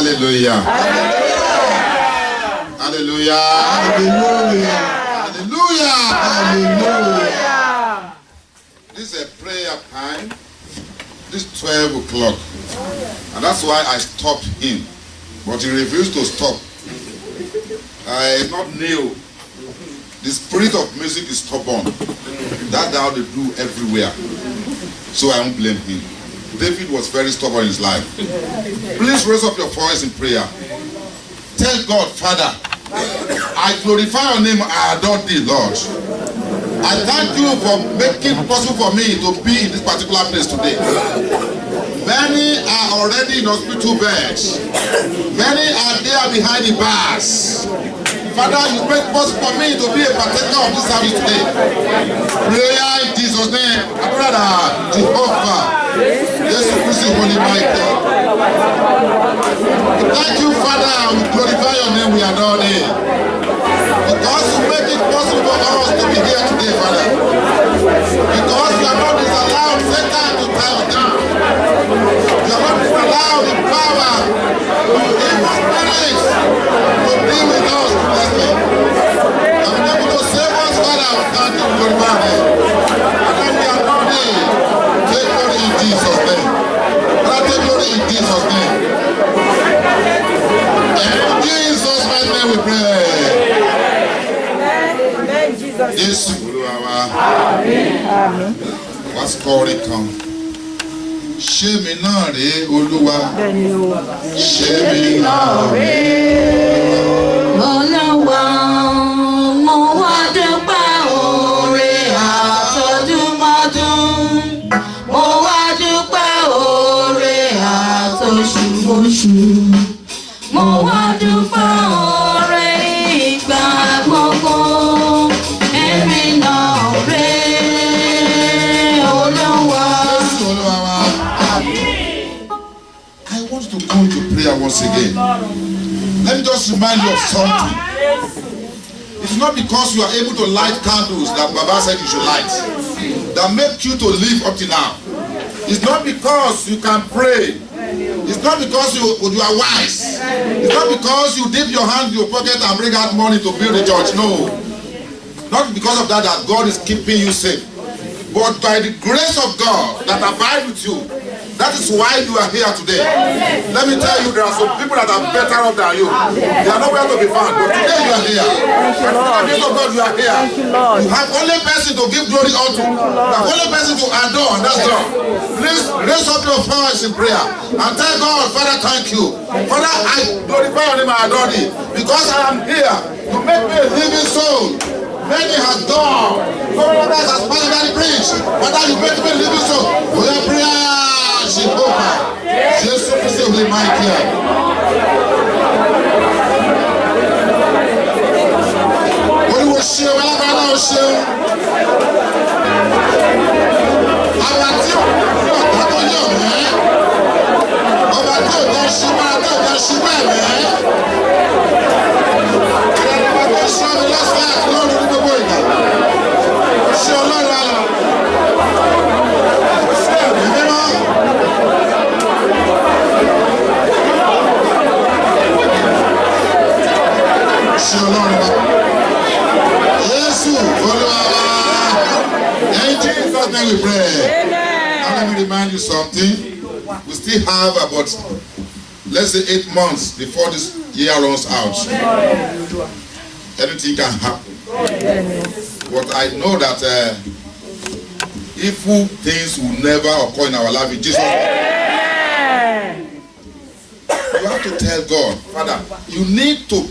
Hallelujah. Hallelujah. Hallelujah. Hallelujah. This is a prayer time. This 12 o'clock. And that's why I stopped him. But he refused to stop. It's not new. The spirit of music is stubborn. That's how they do everywhere. So I won't blame him. David was very stubborn in his life. Please raise up your voice in prayer. Tell God, Father, I glorify your name, I adore thee, Lord. I thank you for making it possible for me to be in this particular place today. Many are already in hospital beds. Many are there behind the bars. Father, you make it possible for me to be a partaker of this service today. Prayer in Jesus' name. Brother, Jehovah. Yes, Christ, Holy Michael. Thank you, Father. We glorify your name. We adore thee. Because you make it possible for us to be here today, Father. Because you are not disallowed Satan to tie us down. You are not disallowed the Jésù Olúwa wa. Àmín. Wá kọrin kan. Ṣé mi náà rèé Olúwa? Bẹ́ẹ̀ni o. Ṣé mi náà rèé? Olúwa, mo wá dúpẹ́ oore àtọdúnmọ́dún. Mo wá dúpẹ́ oore àtoṣùmọ́ṣù. Mo wá dúpẹ́ oore ìgbà gbogbo. Èmi náà rèé Olúwa. I want to go to prayer once again. Let me just remind you of something. It's not because you are able to light candles that Baba said you should light that make you to live up to now. It's not because you can pray. It's not because you are wise. It's not because you dip your hand in your pocket and bring out money to build a church. No. Not because of that God is keeping you safe. But by the grace of God that abides with you. That is why you are here today. Let me tell you, there are some people that are better off than you. They are nowhere to be found. But today you are here. And by the grace of God, you are here. You have only person to give glory unto. You have only person to adore, and that's God. Please raise up your voice in prayer and tell God, Father, thank you. Father, I glorify your name and adore thee. Because I am here, you make me a living soul. Many have gone. Some others have fallen down the bridge. Father, you make me a living soul. We are prayer. Jehovah, Jesus Christ of the mighty. Olúwo ṣe alágbára ó ṣe. Àwa tí ò ọ̀tá tó yọ̀ mẹ́. Ọba tí ò jẹ́ ṣubú tí ò jẹ́ ṣubú ẹ̀mẹ́. Ìrẹ́lẹ́wọ́ tó ṣọ́ mi lọ́sàn-án àti lóru ní gbogbo ìgbà. Ṣé Ọlọ́run ayọ̀? Ṣé ẹ̀mí mímọ́? Ṣé Ọlọ́run bá? Jésù Olúwa wa. In Jesus' name we pray. Now let me remind you something. We still have about, let's say, 8 months before this year runs out. Anything can happen. But I know that evil things will never occur in our life in Jesus' name. You have to tell God, Father, you need to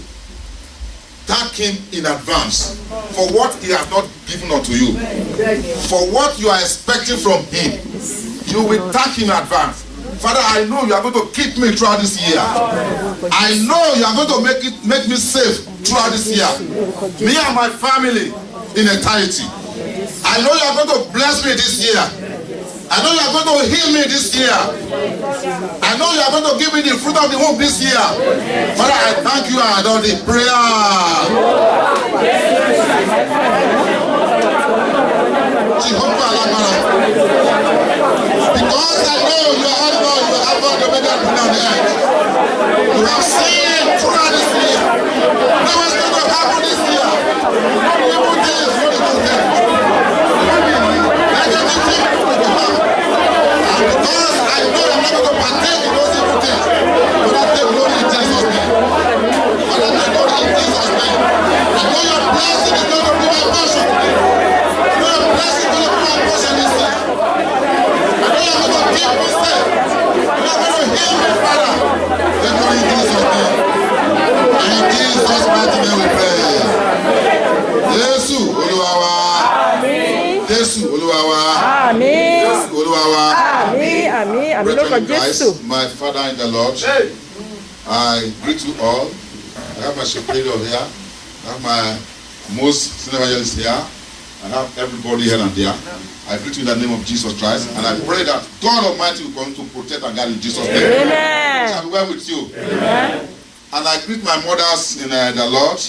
thank him in advance for what he has not given unto you. For what you are expecting from him, you will thank him in advance. Father, I know you are going to keep me throughout this year. I know you are going to make me safe throughout this year. Me and my family in entirety. I know you are going to bless me this year. I know you are going to heal me this year. I know you are going to give me the fruit of the womb this year. Father, I thank you and adore the prayer. Jehovah, because I know you are all God, you have all the better on the earth. You have seen throughout this year. Now what's going to happen this year? What the evil things, what the good things. Because I know I'm not going to partake in those evil things. But I take glory in Jesus' name. But I take glory in Jesus' name. I know your blessing is going to be my portion. I know your blessing is going to be my portion this year. I know you're going to keep me safe. You're going to heal me, Father. Take glory in Jesus' name. And in Jesus' mighty name we pray. Jésù Olúwa wa. Jésù Olúwa wa. Àmín. Jésù Olúwa wa. Àmín, àmín, àmín lórúkọ Jésù. My father in the Lord, I greet you all. I have my superior here. I have my most senior evangelist here. I have everybody here and there. I greet you in the name of Jesus Christ. And I pray that God Almighty will come to protect and guide in Jesus' name. Amen. I shall be well with you. Amen. And I greet my mothers in the Lord.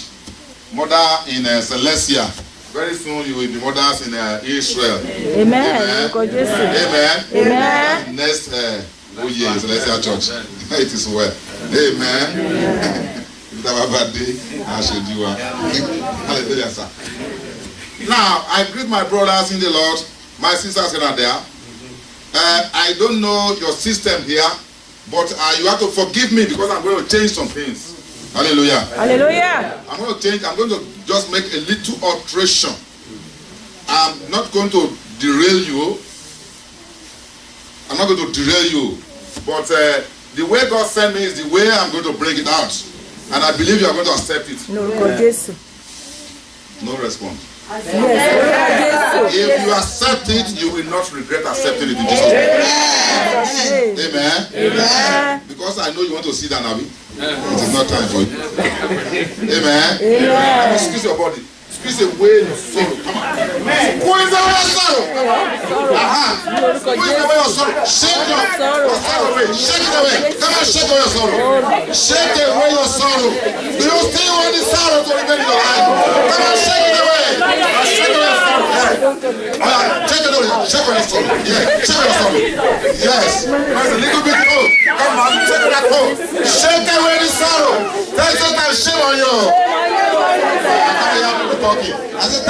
Mother in Celestia. Very soon you will be mothers in Israel. Amen. Amen. Amen. Next year is Celestial Church. It is well. Amen. If that was a bad day, I should do it. Hallelujah, sir. Now, I greet my brothers in the Lord, my sisters here and there. I don't know your system here, but you have to forgive me because I'm going to change some things. Hallelujah. Hallelujah. I'm going to just make a little alteration I'm not going to derail you. I'm not going to derail you. But the way God sent me is the way I'm going to bring it out. And I believe you are going to accept it. No response. Yes. If you accept it, you will not regret accepting it in Jesus' name. Amen. Amen. Because I know you want to sit down, Abby. It is not time for you. Amen. Amen. Squeeze your body. Squeeze away your sorrow. Come on. Squeeze away your sorrow. Squeeze away your sorrow. Shake your sorrow away. Shake it away. Come on, shake away your sorrow. Shake away your sorrow. Do you still want the sorrow to remain in your life? Come on, shake it away. Shake away your sorrow. Shake it away. Shake away your sorrow. Yeah. Shake away your sorrow. Yes. There's a little bit cold. Come on, shake that cold. Shake away the sorrow. There's no time shame on you. Talking. I said,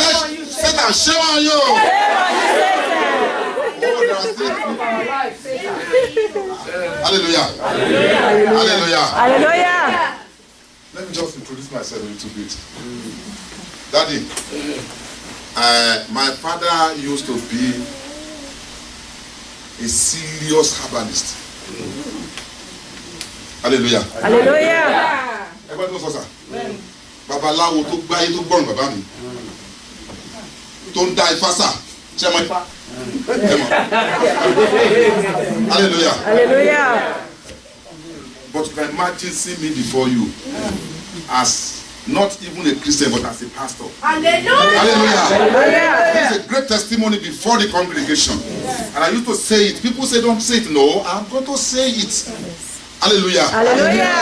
Satan, shame on you. Hallelujah. Hallelujah. Hallelujah. Let me just introduce myself a little bit. Daddy, my father used to be a serious herbalist. Hallelujah. Hallelujah. Everybody knows sir. Babaláwo tó gbáyé tó gbọ́rùn bàbá mi tó ń dá ifá sà ṣe mọ ifá ẹ mọ. Hallelujah. Hallelujah. But you can imagine seeing me before you as not even a Christian but as a pastor. Hallelujah. Hallelujah. This is a great testimony before the congregation. And I used to say it. People say don't say it. No, I'm going to say it. Hallelujah. Hallelujah.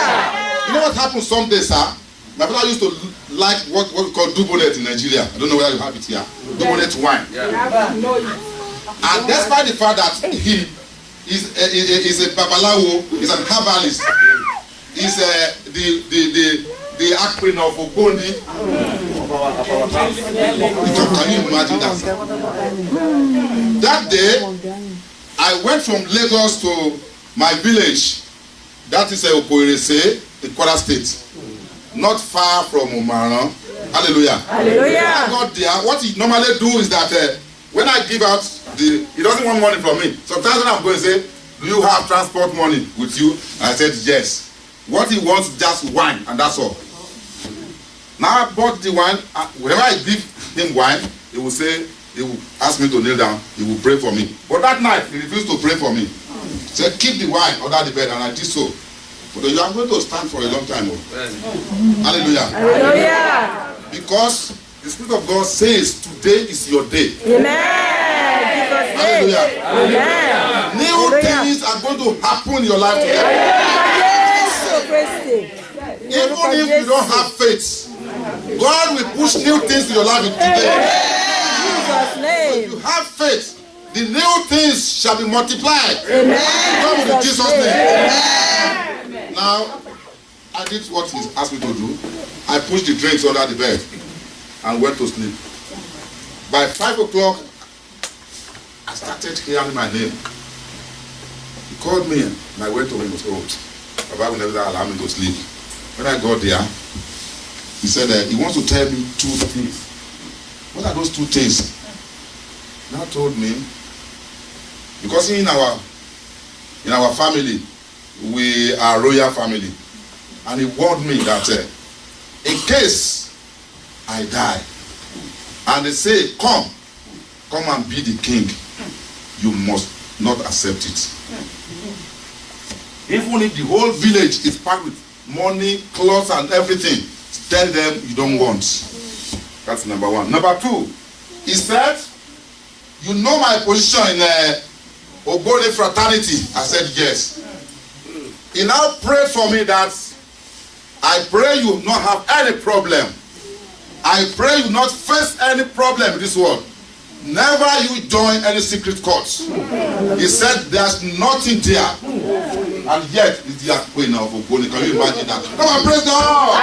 You know what happens some days, sir? My father used to like what we call dubonet in Nigeria. I don't know whether you have it here. Dubonet wine. And despite the fact that he is a babalawo, is an herbalist, is the acronym of Ogoni. Can you imagine that? That day, I went from Lagos to my village. That is Okoirese in Kwara State. Not far from Omaran. Hallelujah. Hallelujah. I got there. What he normally do is that when I give out he doesn't want money from me. Sometimes when I'm going to say, do you have transport money with you? I said yes. What he wants is just wine, and that's all. Now I bought the wine. Whenever I give him wine, he will say, he will ask me to kneel down. He will pray for me. But that night, he refused to pray for me. He said, keep the wine under the bed, and I did so. But you are going to stand for a long time. Hallelujah. Hallelujah. Because the Spirit of God says today is your day. Amen. Hallelujah. Amen. New things are going to happen in your life today. Even if you don't have faith, God will push new things in your life today. Jesus' name. If you have faith, the new things shall be multiplied. Amen. Come in Jesus' name. Now, I did what he asked me to do. I pushed the drinks under the bed and went to sleep. By 5 o'clock, I started hearing my name. He called me and I went to him and said, oh, Baba will never allow me to sleep. When I got there, he said he wants to tell me 2 things. What are those 2 things? Now told me, because in our family, we are royal family, and he warned me that in case I die, and they say, come and be the king, you must not accept it. Even if the whole village is packed with money, clothes, and everything, tell them you don't want. That's number 1. Number 2, he said, you know my position in Ogoni fraternity. I said yes. He now prayed for me that I pray you not have any problem. I pray you not face any problem in this world. Never you join any secret courts. He said there's nothing there. And yet it's the queen of Ogoni. Can you imagine that? Come on, praise God.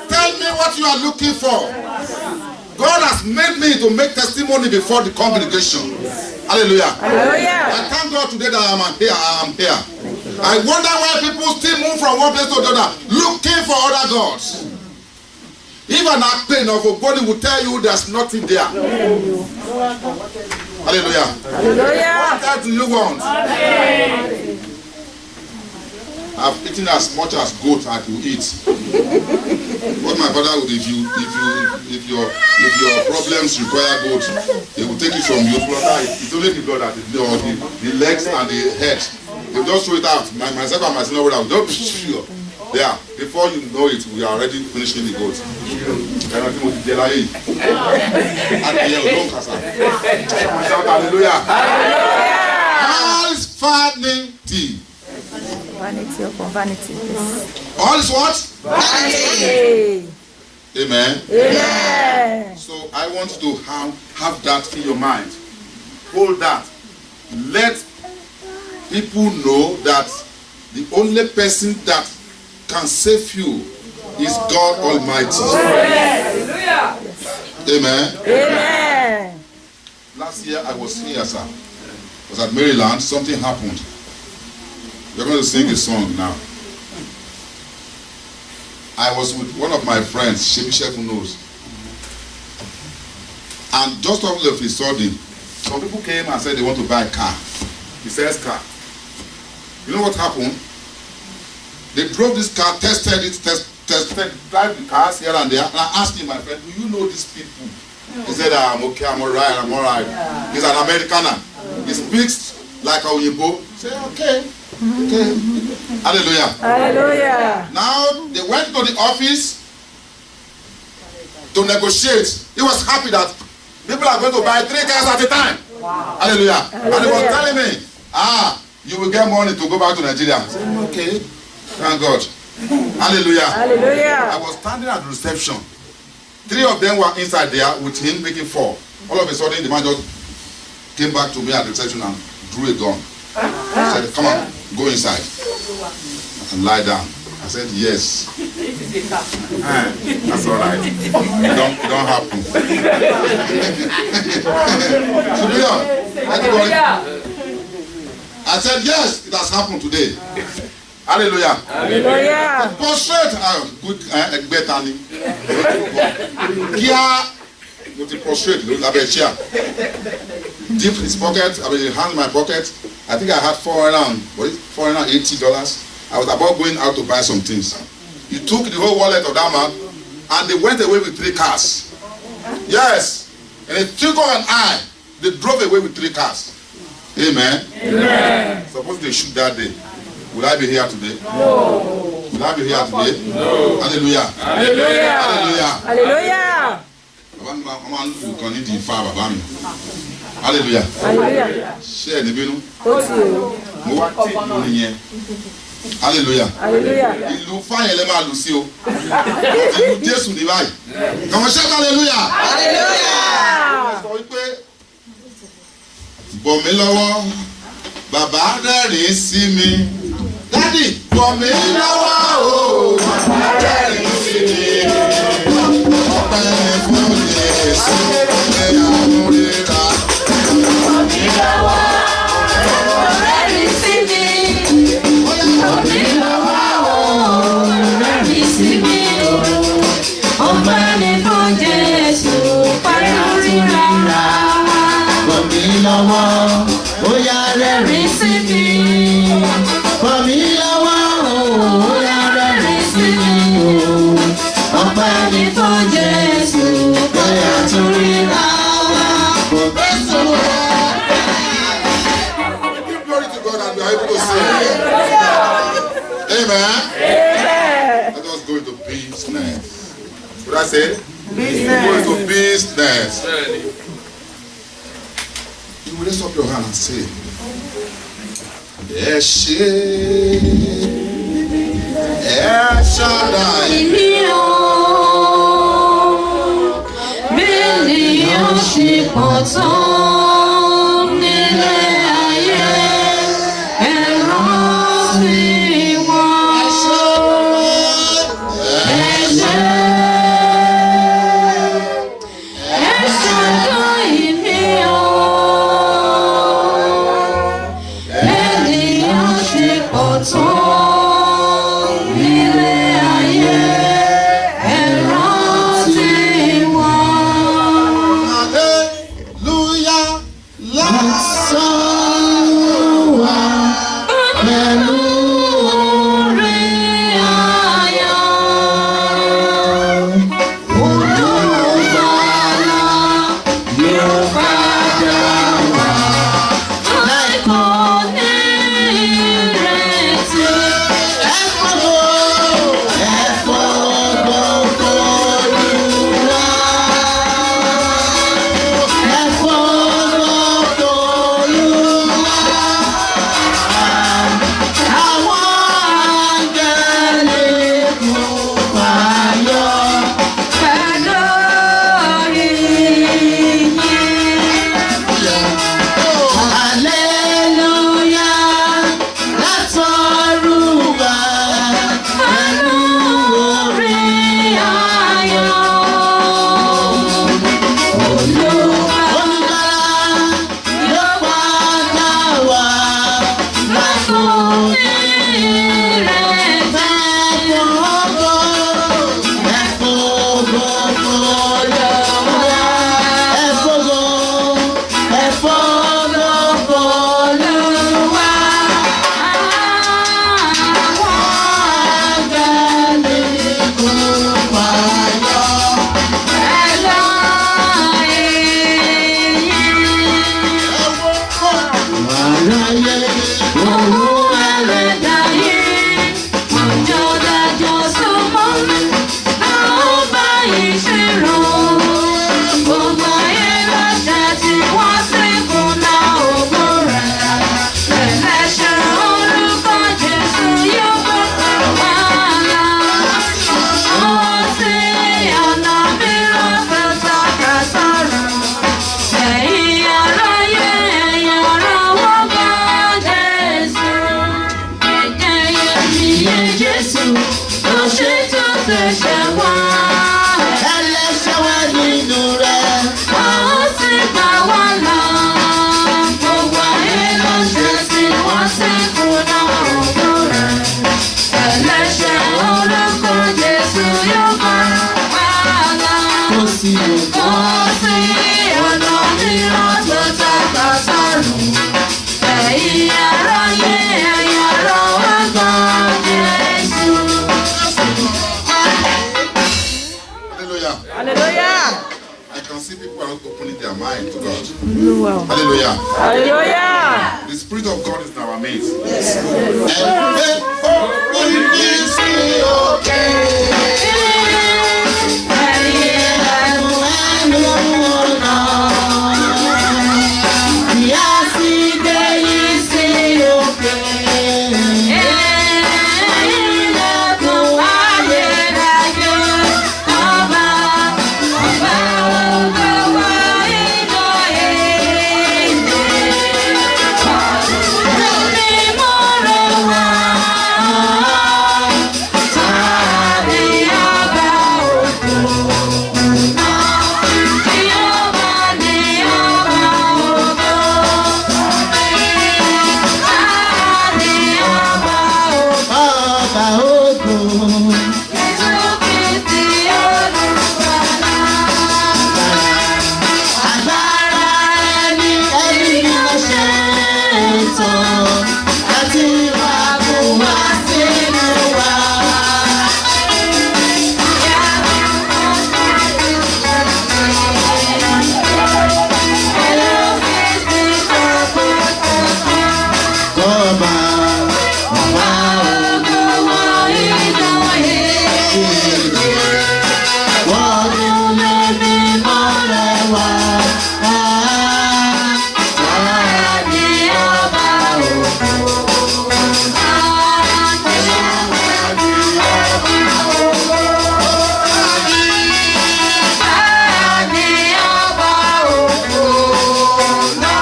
Tell me what you are looking for. God has made me to make testimony before the congregation. Hallelujah. Hallelujah. I thank God today that I am here. I wonder why people still move from one place to the other, looking for other gods. If an pain of a body will tell you there's nothing there. Hallelujah. Hallelujah. What else do you want? I've eaten as much as goat I could eat. What my father would, if your problems require goat, they will take it from you. It's only the blood that the legs and the head. They just throw it out. Myself and my son will just there. Before you know it, we are already finishing the goat. Hallelujah. All is vanity. Vanity upon vanity. Yes. All is what? Vanity. Amen. Amen. So I want you to have that in your mind. Hold that. Let people know that the only person that can save you is God Almighty. Amen. Amen. Last year I was here, sir. I was at Maryland. Something happened. We're going to sing a song now. I was with one of my friends, Shebi knows. And just all of a sudden, some people came and said they want to buy a car. He says car. You know what happened? They drove this car, tested it, drive the cars here and there. And I asked him, my friend, do you know these people? He said, I'm okay, I'm alright. He's an Americaner. He speaks like a Oyinbo. Say, okay. Hallelujah. Hallelujah. Now they went to the office to negotiate. He was happy that people are going to buy 3 cars at a time. Wow. Hallelujah. And he was telling me, you will get money to go back to Nigeria. I said, okay. Thank God. Hallelujah. Hallelujah. I was standing at the reception. 3 of them were inside there with him making 4. All of a sudden the man just came back to me at the reception and drew a gun. He said, come on, go inside and lie down. I said, yes. That's all right. It don't happen. I said, yes, it has happened today. Hallelujah. Hallelujah. Prostrate. Good. Prostrate. Deep in his pocket. I mean, his hand in my pocket. I think I had $480. I was about going out to buy some things. He took the whole wallet of that man, and they went away with 3 cars. Yes. And a twinkle of an eye, they drove away with 3 cars. Amen. Amen. Suppose they shoot that day. Will I be here today? No. Will I be here today? No. Hallelujah. Hallelujah. Hallelujah. Hallelujah. Hallelujah. Share the bill. Hallelujah. Hallelujah. Ìlú fáyẹn lè máa lù sí o. Ìlú Jésù ní báyìí. Kàwọn ṣe hallelujah. Hallelujah. Sọ wípé bọ̀ mí lọ́wọ́, bàbá rẹ́rìn sí mi. Dádì bọ̀ mí lọ́wọ́ o, bàbá rẹ́rìn sí mi. Ọpẹ́ fún Jésù, ẹ̀yà múrira. Bọ̀ mí lọ́wọ́, rẹ́rìn sí mi. Bọ̀ mí lọ́wọ́, rẹ́rìn sí mi. Ọpẹ́ ni fún Jésù, pẹ̀lú rírà. Bọ̀ mí lọ́wọ́, ó yá rẹ́rìn sí mi. Bọ̀ mí lọ́wọ́, ó yá rẹ́rìn sí mi. Ọpẹ́ ni fún Jésù, pẹ̀lú rírà. Give glory to God and we are able to sing. Amen. Let us go into business. What I say? Business. Go into business. You will raise up your hand and say, Ẹ ṣé, Ẹ Shaddai. Èmi ò bí ènìyàn ṣe pọ̀ tán nílé ayé, ẹ rántí wọn. Ẹ ṣé, ẹ Shaddai mi ò. Ènìyàn ṣe pọ̀ tán nílé ayé, ẹ rántí ayé. Òun ẹlẹ́dàáyé, ọjọ́ dájọ́ súnmọ́, a ó bá ìṣirò. Gbogbo ayé lọ́jà tí wọ́n sì kùnà ògo rẹ̀. Ẹlẹ́ṣẹ̀ orúkọ Jésù yóò bá wà lá. Àwọn tí ọ̀nà mìíràn fẹ́ tọ́ka sọ̀rọ̀. Ẹ̀yin aráyé, ẹ̀yin ará wọ́n bá Jésù. Ẹ̀jẹ̀ Jésù ló ṣe tó tẹ̀sẹ̀ wá. Ẹlẹ́ṣẹ̀ wà nínú rẹ̀. A ó sì gbà wá là. Gbogbo ayé ló ṣe sí wọ́n sì kùnà ògo rẹ̀. Ẹlẹ́ṣẹ̀ orúkọ Jésù yóò bá wá là. Kò sí Kò sí ọ̀nà mìíràn tó tọ́ka sọ́run. Ẹ̀yin aráyé, ẹ̀yin ará wá gbà Jésù. Hallelujah. Hallelujah. I can see people are opening their mind to God. Wow. Hallelujah. Hallelujah. The Spirit of God is in our midst. ẹgbẹ́ orí mi sí òkè. Ẹ̀yin Ẹnu ọ̀nà. Ìyá sì gbé yìí sí òkè. ilẹ̀kùn ayérayé, ọba ògo wọ inú èdè. Onímọ̀ràn wá, tàbí ọba ògo. Jehová ni ọba ògo. Ni ọba ògo. Ọba ògo. Jésù Kristi olùgbàlà. Agbára ẹni mímọ́ ṣe tán láti wá kó wá sínú wa. Kọ́ba ọba Ògo wọ inú èdè. wọ́n lé mímọ́ rẹ̀ wá. Ni ọba ògo. Ni ọba ògo náà.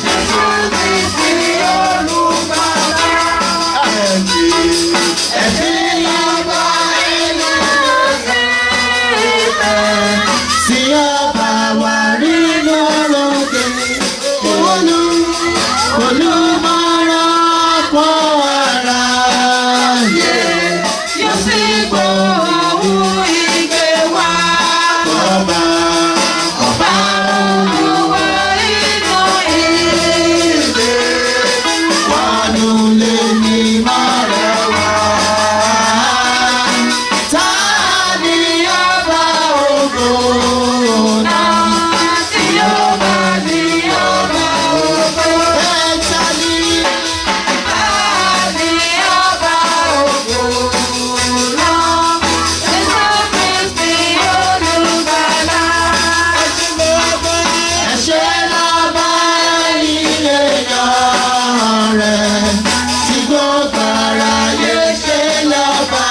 Jésù Kristi olùgbàlà. Ẹ̀sìn ọba inú sí ọba wa nínú lóde. Olùmọ̀ràn pọ̀ ara yẹ. Yóò sì gbọ́ ohùn igbe wa. Ọba Ọba Olúwa inú èdè. wọ́n lé mímọ́ rẹ̀ wá. Ta ni ọba ògo náà? Tí yóò bá ní ọba ògo. Ẹ̀ta ni Ní ọba ògo náà. Jésù Kristi olùgbàlà. ẹ̀ṣẹ̀ lọ́ba ilé yan rẹ̀ tí gbogbo aráyé ṣe lọ́ba.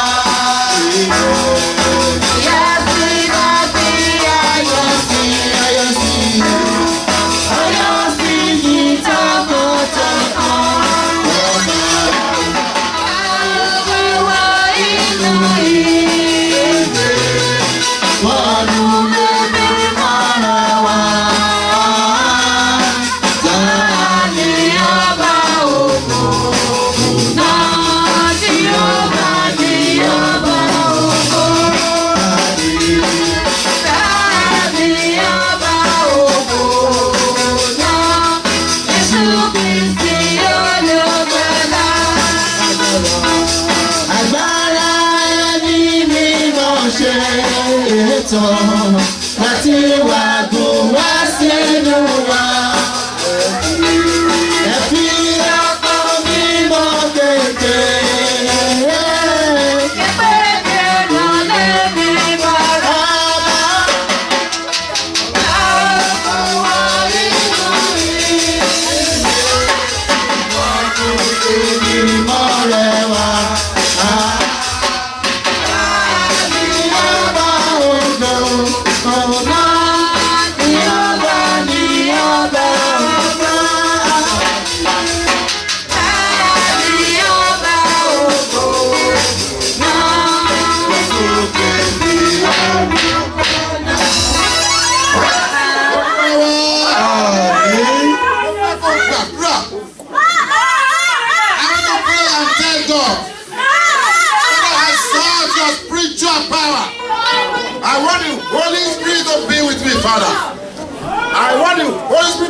Ìyá sí láti ayọ̀ sí. Ayọ̀ sí Ọyọ́ sí yìí tọkàntọkàn. Ògo wọ inú ìdè. wọ́n lé mímọ́ rẹ̀ wá. Ta Ní ọba ògo náà. Tí yóò bá ní ọba ògo. Ní ọba ògo náà. Jésù Kristi olùgbàlà. agbára ẹni mímọ́ ṣe tán láti wá gùn wá sínú wa. Ẹ fi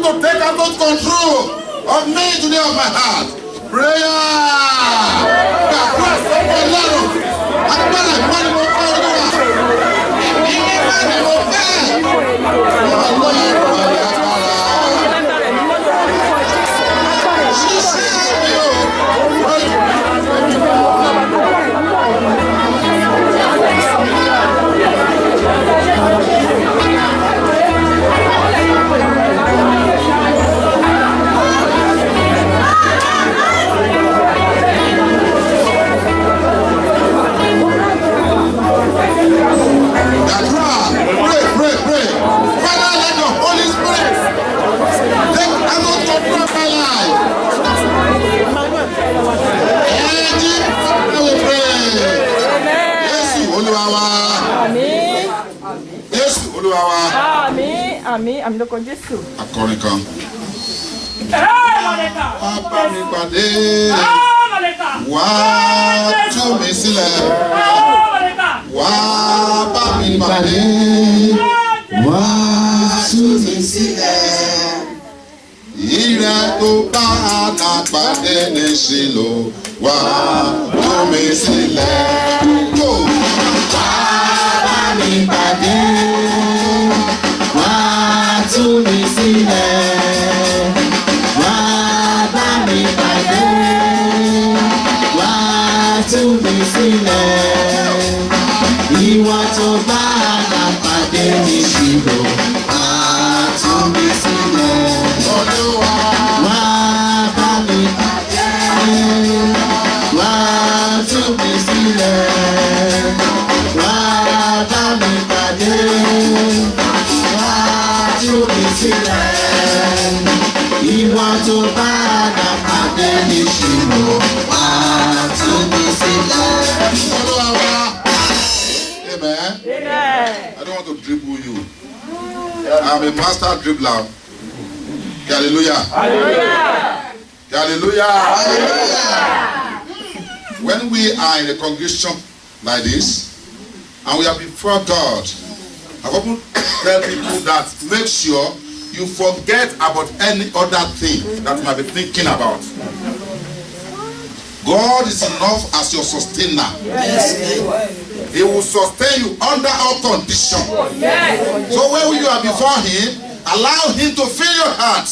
to take absolute control of me today, of my heart. Prayer. Àmín, àmín lórúkọ Jésù. Akọrin kan. Bàbá mi pàdé. Wá tú mi sílẹ̀. Wá bá mi pàdé. Wá tú mi sílẹ̀. Ire tó bá àná pàdé ní Ṣílò. Wá tú mi sílẹ̀. Wá bá mi pàdé. Tú mi sílẹ̀, wá bá mi pàdé, wá tú mi sílẹ̀, ìwọ tó bá àná pàdé ní Ṣílò, wá tú mi sílẹ̀, Olúwa, wá bá mi pàdé, wá tú mi sílẹ̀, wá bá mi pàdé. Ìwọ tó bá àná pàdé ní Ṣílò, wá tú mi sílẹ̀. Olúwa wa. Amen. I don't want to dribble you. I'm a master dribbler. Hallelujah. Hallelujah. Hallelujah. Hallelujah. When we are in a congregation like this, and we are before God, I often tell people that make sure you forget about any other thing that you might be thinking about. God is enough as your sustainer. Yes. He will sustain you under all conditions. Yes. So when you are before Him, allow Him to fill your heart.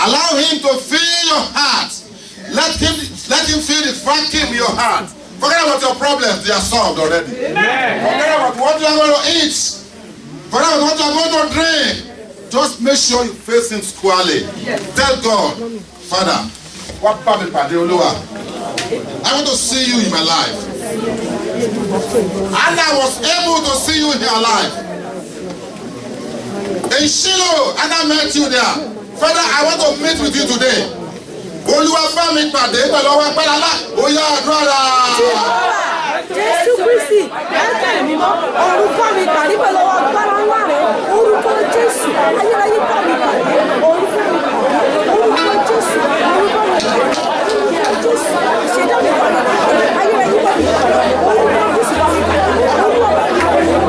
Allow Him to fill your heart. Let Him fill the vacuum in your heart. Forget about your problems; they are solved already. Amen. Forget about what you are going to eat. Forget about what you are going to drink. Just make sure you face Him squarely. Yes. Tell God, Father, I want to see you in my life. And I was able to see you in your life. In Shiloh, and I met you there. Father, I want to meet with you today. Jésù Kristi, ẹ̀ka mímọ́, orúkọ mi pàdé pẹ̀lú ọwọ́ agbára ńlá rẹ̀, orúkọ Jésù, ayérayé bá mi pàdé, orúkọ mi pàdé, orúkọ Jésù, orúkọ mi pàdé, orúkọ Jésù, ìṣẹ̀dá mi pàdé, ayérayé bá mi pàdé, orúkọ Jésù bá mi pàdé, orúkọ bá mi pàdé.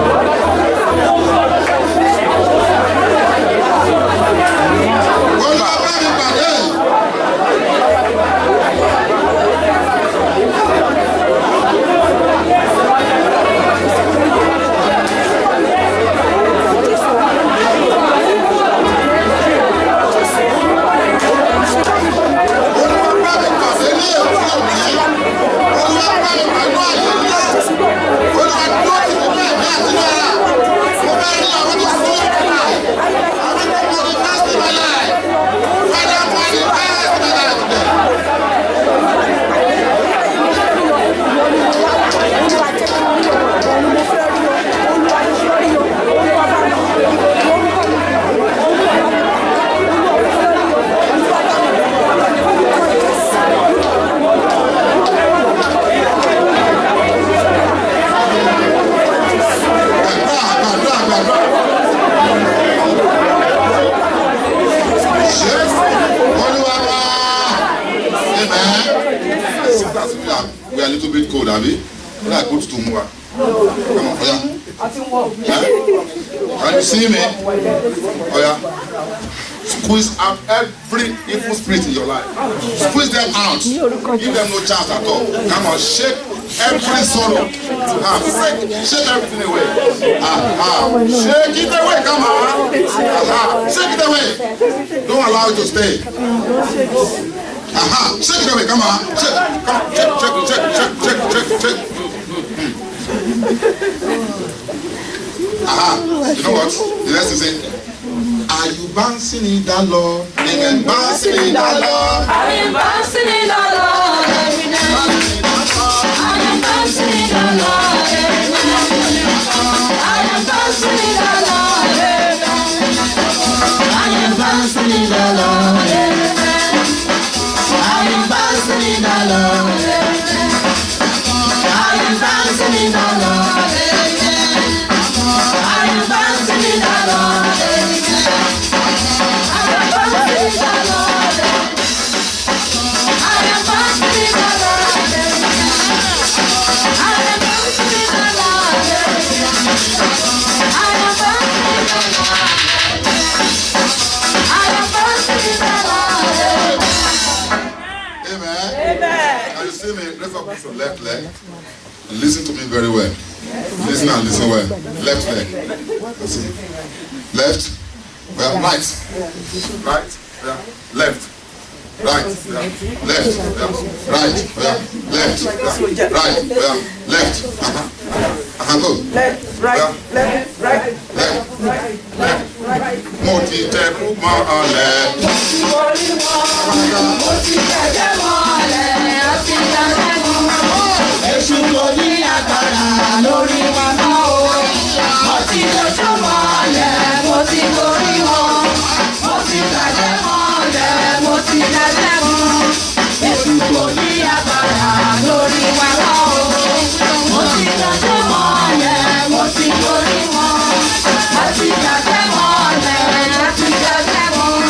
We are a little bit cold, have we? We are good to move. Come on, oh yeah. Can you see me? Oh yeah. squeeze out every evil spirit in your life. Squeeze them out. Give them no chance at all. Come on, shake every sorrow. Shake everything away. Shake it away. Come on. Shake it away. Don't allow it to stay. Shake it away. Come on. Shake. Come on. Check. You know what? The next thing say, are you bouncing in the Lord? Amen. Bouncing in the Lord. I am bouncing in the Lord every night. I am bouncing in the Lord every night. I am bouncing in the Lord every night. I am bouncing in the Lord every night. I am bouncing in the Lord every night. I am bouncing in the Lord every night. I am bouncing in the Lord every night. I am bouncing in the Lord every night. I am bouncing in the Lord every night. I am bouncing in the Lord every night. I am bouncing in the Lord every night. I am bouncing in the Lord every night. Amen. Now you see me, lift up your left leg and listen to me very well. Listen and listen well. Left leg. That's it. Left. Well, right. Right. Yeah. Left. Right. Yeah. Left. Yeah. Right. Yeah. Left. Yeah. Right. Yeah. Left. Go. Left, right, Yeah. left, right, Left. right. Mo ti tẹ kú mọ́ ọ̀lẹ́. Èṣù kò ní agbára lórí wa mọ́ o. Mo ti dojú mọ́lẹ̀, mo ti borí wọn. Mo ti dájẹ́ mọ́lẹ̀, mo ti dájẹ́ wọn. Èṣù kò ní agbára lórí wa mọ́ o. Mo ti dojú mọ́lẹ̀, mo ti borí wọn. Mo ti dájẹ́ mọ́lẹ̀, mo ti dájẹ́ wọn.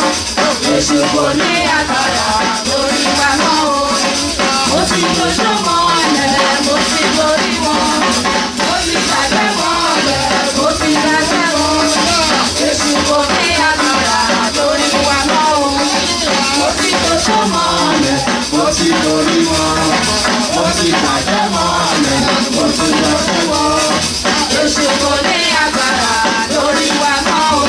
Èṣù kò ní agbára lórí wa mọ́ o. Mo ti dojú mọ́lẹ̀, mo ti borí wọn. Mo ti dájẹ́ mọ́lẹ̀, mo ti dájẹ́ wọn. Èṣù kò ní agbára lórí wa mọ́ o. Mo ti dojú mọ́lẹ̀, mo ti borí wọn. Mo ti dájẹ́ mọ́lẹ̀, mo ti dájẹ́ wọn. Èṣù kò ní agbára lórí wa mọ́ o.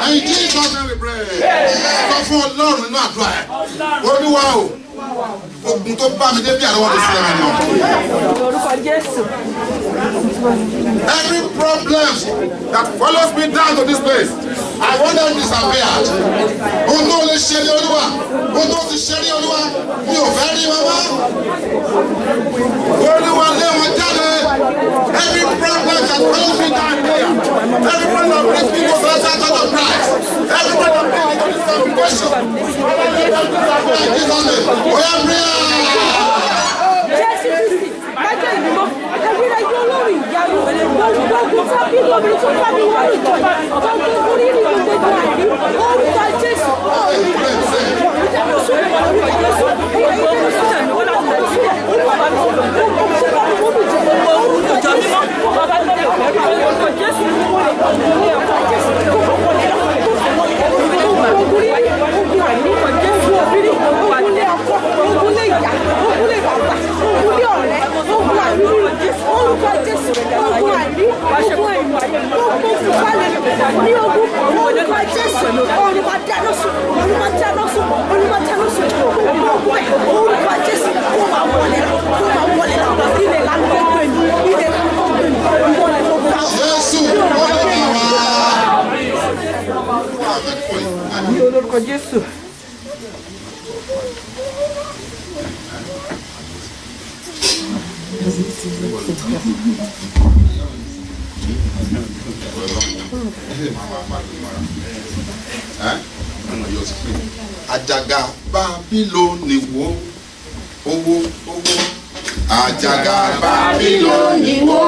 Ẹyin tí ìjọba rẹ̀ bẹ̀rẹ̀ sọ fún Ọlọ́run nínú àdúrà ẹ̀. Olúwa o, ogun tó bá mi débi àlọ́wọ́ ló sílẹ̀ mi náà. Orúkọ Jésù. Every problem that follows me down to this place, I want them disappeared. Ohun tó lè ṣe ní Olúwa, ohun tó ti ṣe ní Olúwa, mi ò fẹ́ rí mama. Olúwa lé wọn jáde. Every problem that follows me down here, every problem that brings me to the center of Christ, every problem that brings me to this congregation, oya prayer. Jésù Kristi, májẹ̀ ìgbìmọ̀, ẹ̀rí ẹjọ́ lórí ìyanu, gbogbo sábì lóbi tó bá mi wá ìjọ yìí, gbogbo orí ni mo gbé gbà yìí, orúkọ Jésù, Jésù. Àjàgà Bábílónì wó owó àjàgà Bábílónì wó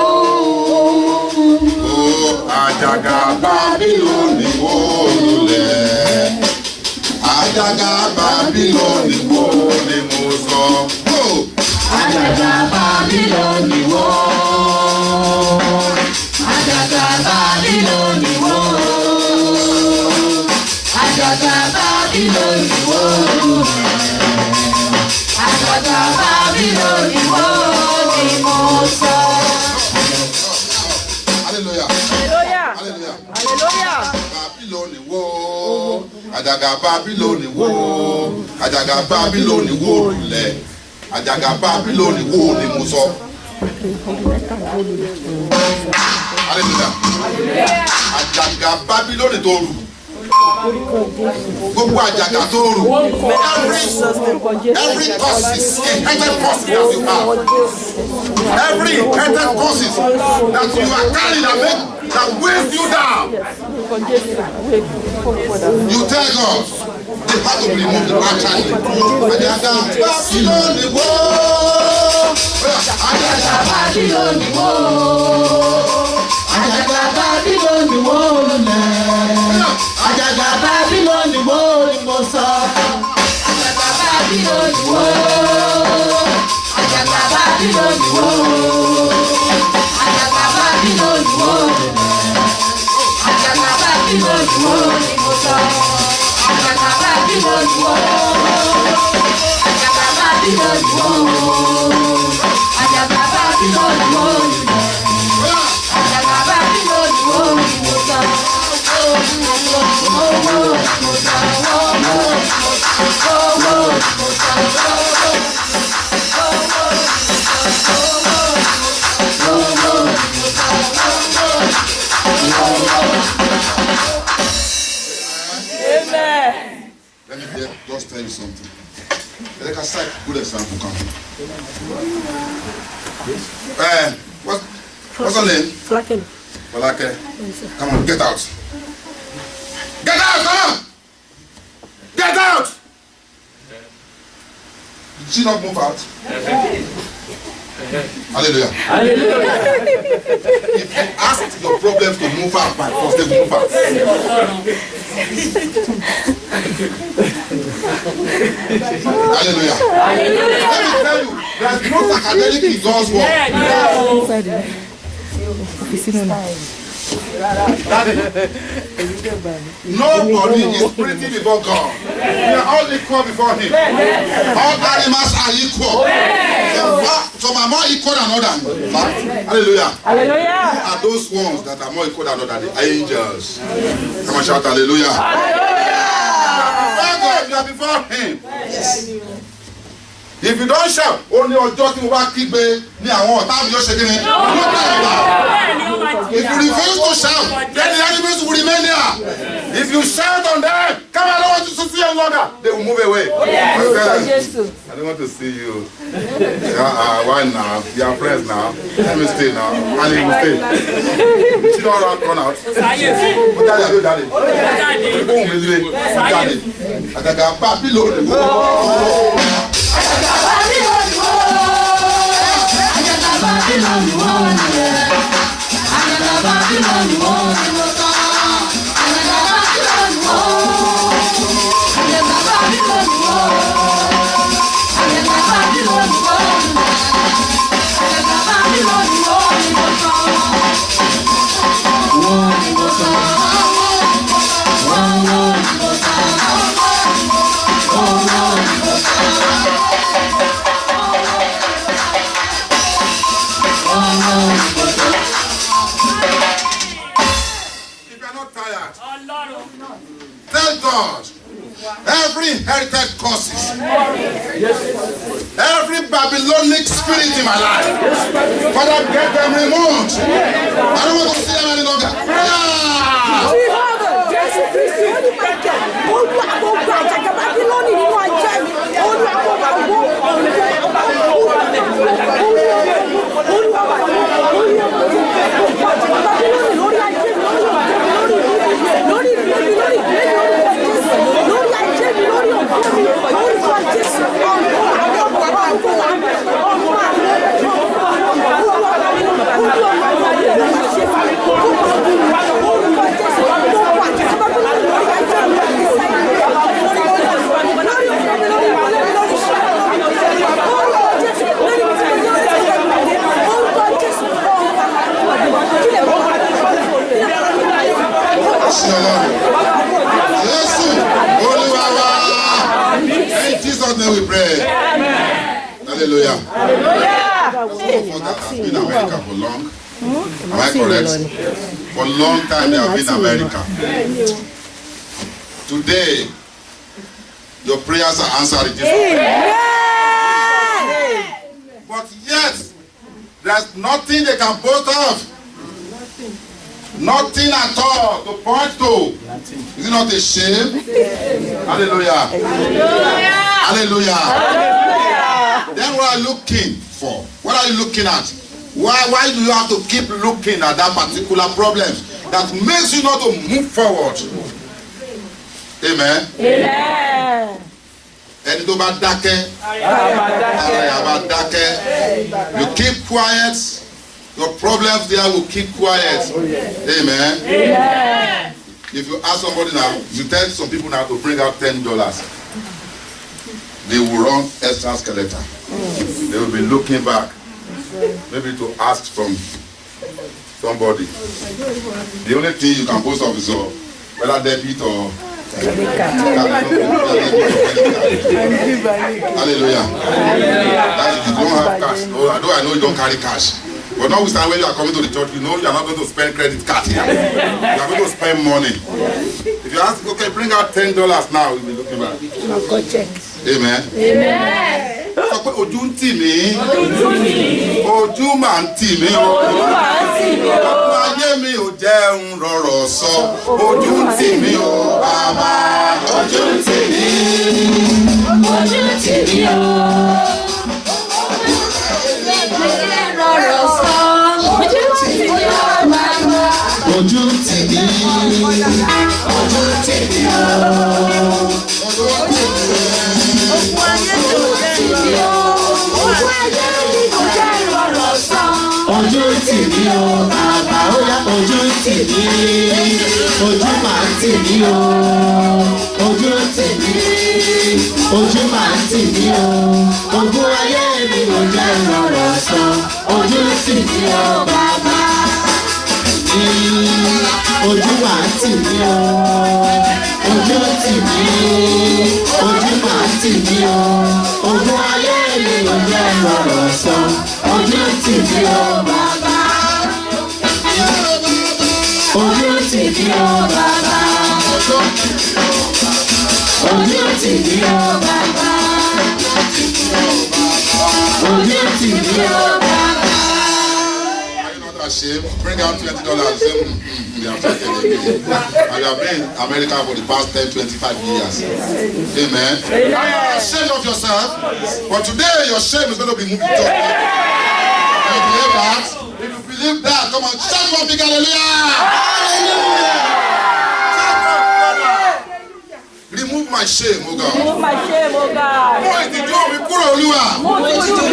àjàgà Bábílónì wó lulẹ̀ àjàgà Bábílónì wó ni mo sọ. Àjàgà Bábílónì wó. Àjàgà Bábílónì wó. àjàgà Bábílónì wó lulẹ̀. Àjàgà Bábílónì wó ni mo sọ. Hallelujah. Hallelujah. Hallelujah. Hallelujah. Bábílónì wó. Àjàgà Bábílónì wó. Àjàgà Bábílónì wó lulẹ̀. Àjàgà Bábílónì wó ni mo sọ. Hallelujah. Àjàgà Bábílónì tó rù. Gbogbo àjàgà tó rù. Every causes, inherited causes that you have. Every inherited causes that you are carrying that weighs you down. You tell God they have to be removed actually. Àjàgà Bábílónì wó. Àjàgà Bábílónì wó. Àjàgà Bábílónì wó lulẹ̀. Àjàgà Bábílónì wó ni mo sọ. Àjàgà Bábílónì wó. Àjàgà Bábílónì wó. Àjàgà Bábílónì wó lulẹ̀. Àjàgà Bábílónì wó ni mo sọ. Àjàgà Bábílónì wó. Àjàgà Bábílónì wó. Àjàgà Bábílónì wó lulẹ̀. Àjàgà Bábílónì wó ni mo sọ. Let me just tell you something. Like a side good example come. What's her name? Flaken. Falake. Come on, get out. Get out, come on! Get out! Did she not move out? Hallelujah. If you ask your problems to move out by force, they will move out. Hallelujah. Let me tell you, there's no academic in God's word. Nobody is pretty before God. We are all equal before Him. All animals are equal. Some are more equal than others. Hallelujah. Hallelujah. Who are those ones that are more equal than others? The angels. Come on, shout hallelujah. Before God, you are before Him. If you don't shout, only ọjọ́ tí mo bá kígbe ní àwọn ọ̀tá mi yóò ṣe kí ni? If you refuse to shout, then the enemies will remain there. If you shout on them, come on, I don't want you to see you longer. They will move away. I don't want to see you. Why now? You are friends now. Let me stay now. And you will stay. You don't run out. Daddy. Àjàgà Bábílónì wó. Àjàgà Bábílónì wó. Àjàgà Bábílónì wó lulẹ̀. Àjàgà Bábílónì wó ni mo sọ. Àjàgà Bábílónì wó. Àjàgà Bábílónì wó. Àjàgà Bábílónì wó lulẹ̀. Àjàgà Bábílónì wó ni mo sọ. Wó ni mo sọ. Wó ni mo sọ. Wó ni mo sọ. If you are not tired, tell God every inherited causes, every Babylonic spirit in my life, Father, get them removed. I don't want to see them any longer. Jésù Kristi olùmọ̀jẹ̀ olùwàgbọ̀gbọ̀ àjàgà Bábílónì nínú ajé mi olùwàgbọ̀gbọ̀ lórí ajé mi lórí ajé mi lórí ọ̀gbọ́n mi orúkọ Jésù ọ̀gbọ́n Jesus' name we pray. Amen. Hallelujah. Hallelujah. Some of us that have been in America for long. Am I correct? For a long time they have been in America. Today, your prayers are answered. But yet, there's nothing they can boast of. Nothing at all to point to. Is it not a shame? Hallelujah. Hallelujah. Then what are you looking for? What are you looking at? Why do you have to keep looking at that particular problem that makes you not to move forward? Amen. Amen. Ẹni tó bá dákẹ́, you keep quiet, your problems there will keep quiet. Amen. Amen. If you ask somebody now, you tell some people now to bring out $10, they will run extra skeleton. They will be looking back, maybe to ask from somebody. The only thing you can post off is whether debit or hallelujah. That if you don't have cash, although I know you don't carry cash, but notwithstanding when you are coming to the church, you know you are not going to spend credit card here. You are going to spend money. If you ask, okay, bring out $10 now, we'll be looking back. Amen. Amen. Sọ pé ojú ń tì mí, ojú máa ń tì mí o. Ọmọ ayé mi ò jẹ́ ń rọrọ̀ sọ, ojú ń tì mí o, bàbá. Ojú ń tì mí, Ojú tì mí o. Rọrọ̀ sọ. Ojú tì mí o, bàbá. Ojú tì mí, Ojú tì mí o. ojú tì mí o, bàbá ó yá ojú tì mí, ojú máa ń tì mí o, ojú tì mí, ojú máa ń tì mí o, ogún ayé mi ò jẹ́ ìrọ̀rọ̀ sọ, ojú tì mí o, bàbá ojú máa ń tì mí o, ojú tì mí, ojú máa ń tì mí o, ogún ayé mi ò jẹ́ ìrọ̀rọ̀ sọ, ojú tì mí o, bàbá ojú tì mí o, bàbá ojú tì mí o, bàbá ojú tì mí o, bàbá. Are you not ashamed? Bring out $20 and say, they are fighting me. And you have been in America for the past 10-25 years. Amen. Are you ashamed of yourself? But today your shame is going to be moved up. You believe that? If you believe that, come on, shout one big hallelujah! Remove my shame, oh God. Remove my shame, oh God. Mo ìtìjú mi kúrò Olúwa. If you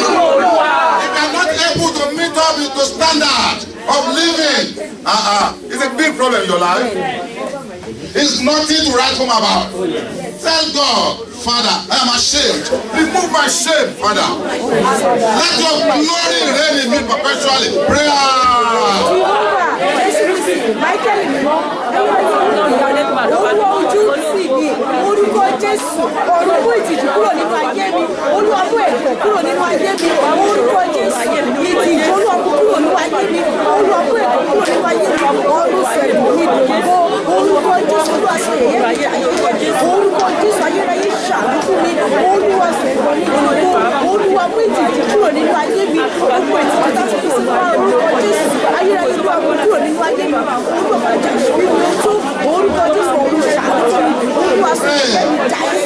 are not able to meet up with the standard of living, it's a big problem in your life. It's nothing to write home about. Tell God, Father, I am ashamed. Remove my shame, Father. Let your glory reign in me perpetually. Prayer. Michael mímọ́ olúwa ojú tì mí orúkọ Jésù orúkọ ìtìjú kúrò nínú ayé mi olúwa mú ẹ̀gbọ́n kúrò nínú ayé mi orúkọ Jésù ìtìjú olúwa mú kúrò nínú ayé mi olúwa mú ẹ̀gbọ́n kúrò nínú ayé mi ọdún sẹ̀dùn mi dògbò orúkọ Jésù olúwa sọ èyí orúkọ Jésù ayérayé ṣàánú fún mi olúwa sẹ̀dùn mi dògbò olúwa mú ìtìjú kúrò nínú ayé mi orúkọ ìtìjú láti kúrò nínú orúkọ Jésù ayérayé olúwa mú kúrò nínú ayé mi orúkọ bàjẹ́ ìṣòro mi tó orúkọ Jésù ọ̀run ṣàánú fún mi olúwa sọ èyí jáde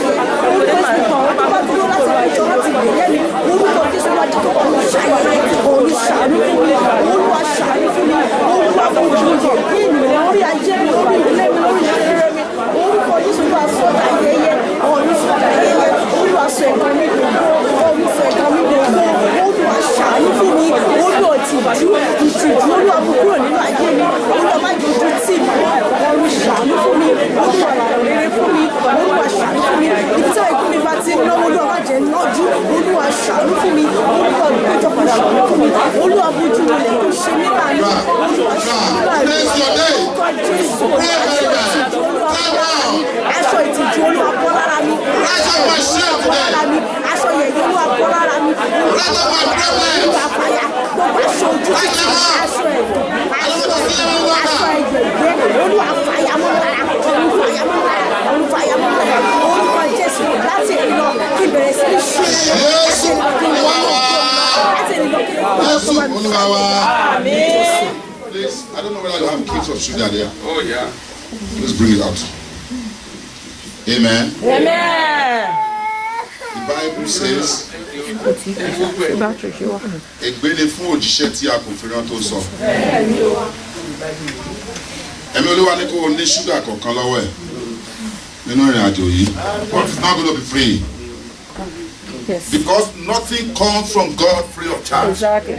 orúkọ Jésù ọ̀run tó bá dúró láti fi ìṣòro ti gbẹ̀yẹ́ mi orúkọ Jésù wájú tó kọ́ mi ṣàánú fún mi olúwa ṣàánú fún mi olúwa fún òjòjò bí ènìyàn lórí ayé mi lórí ilé mi lórí ìṣeré mi orúkọ Jésù wá sọ̀dà ayẹyẹ ọ̀run sọ̀dà ayẹyẹ olúwa sọ ẹ̀kan mi gbogbo ọ̀run sọ ẹ̀kan mi gbogbo olúwa ṣàánú fún mi olúwa ìtìjú olúwa mú kúrò nínú ayé mi olúwa má jòjú tì mí ọ̀run ṣàánú fún mi olúwa rà rere fún mi olúwa ṣàánú fún mi Olúwa wa. Àmín. Please, I don't know whether you have cakes of sugar there. Oh, yeah. Let's bring it out. Amen. Amen. The Bible says, ègbé ni fún òjíṣẹ́ tí a kò fi rán tó sọ. Ẹ̀mí Olúwa ní kó o ní ṣúgà kọ̀ọ̀kan lọ́wọ́ ẹ̀ nínú ìrìn àjò yìí. But it's not going to be free. Yes. Because nothing comes from God free of charge. Exactly.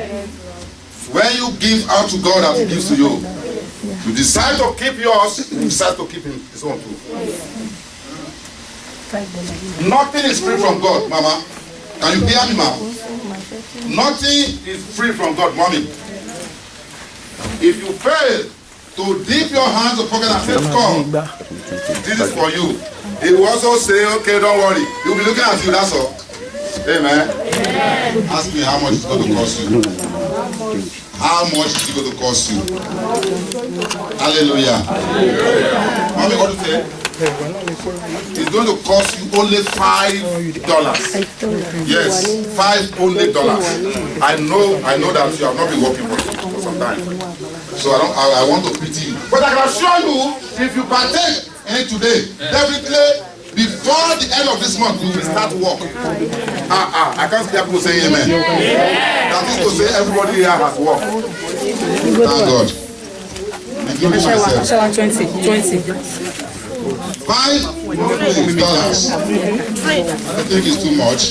When you give out to God as He gives to you, you decide to keep yours, you decide to keep His own too. Nothing is free from God, Mama. Can you hear me, Mama? Nothing is free from God, Mommy. If you fail to dip your hands in the pocket and say, "Come, this is for you," He will also say, "Okay, don't worry." He will be looking at you. That's all. Amen. Ask me how much it's going to cost you. How much is it going to cost you? Hallelujah. Mommy, what do you say? It's going to cost you only $5. Yes, $5 only. I know that you have not been working for some time. So I want to pity you. But I can assure you, if you partake in it today, definitely before the end of this month, we will start work. I can't hear people saying amen. That is to say everybody here has work. Thank God. Give me myself. 20. $5. I don't think it's too much.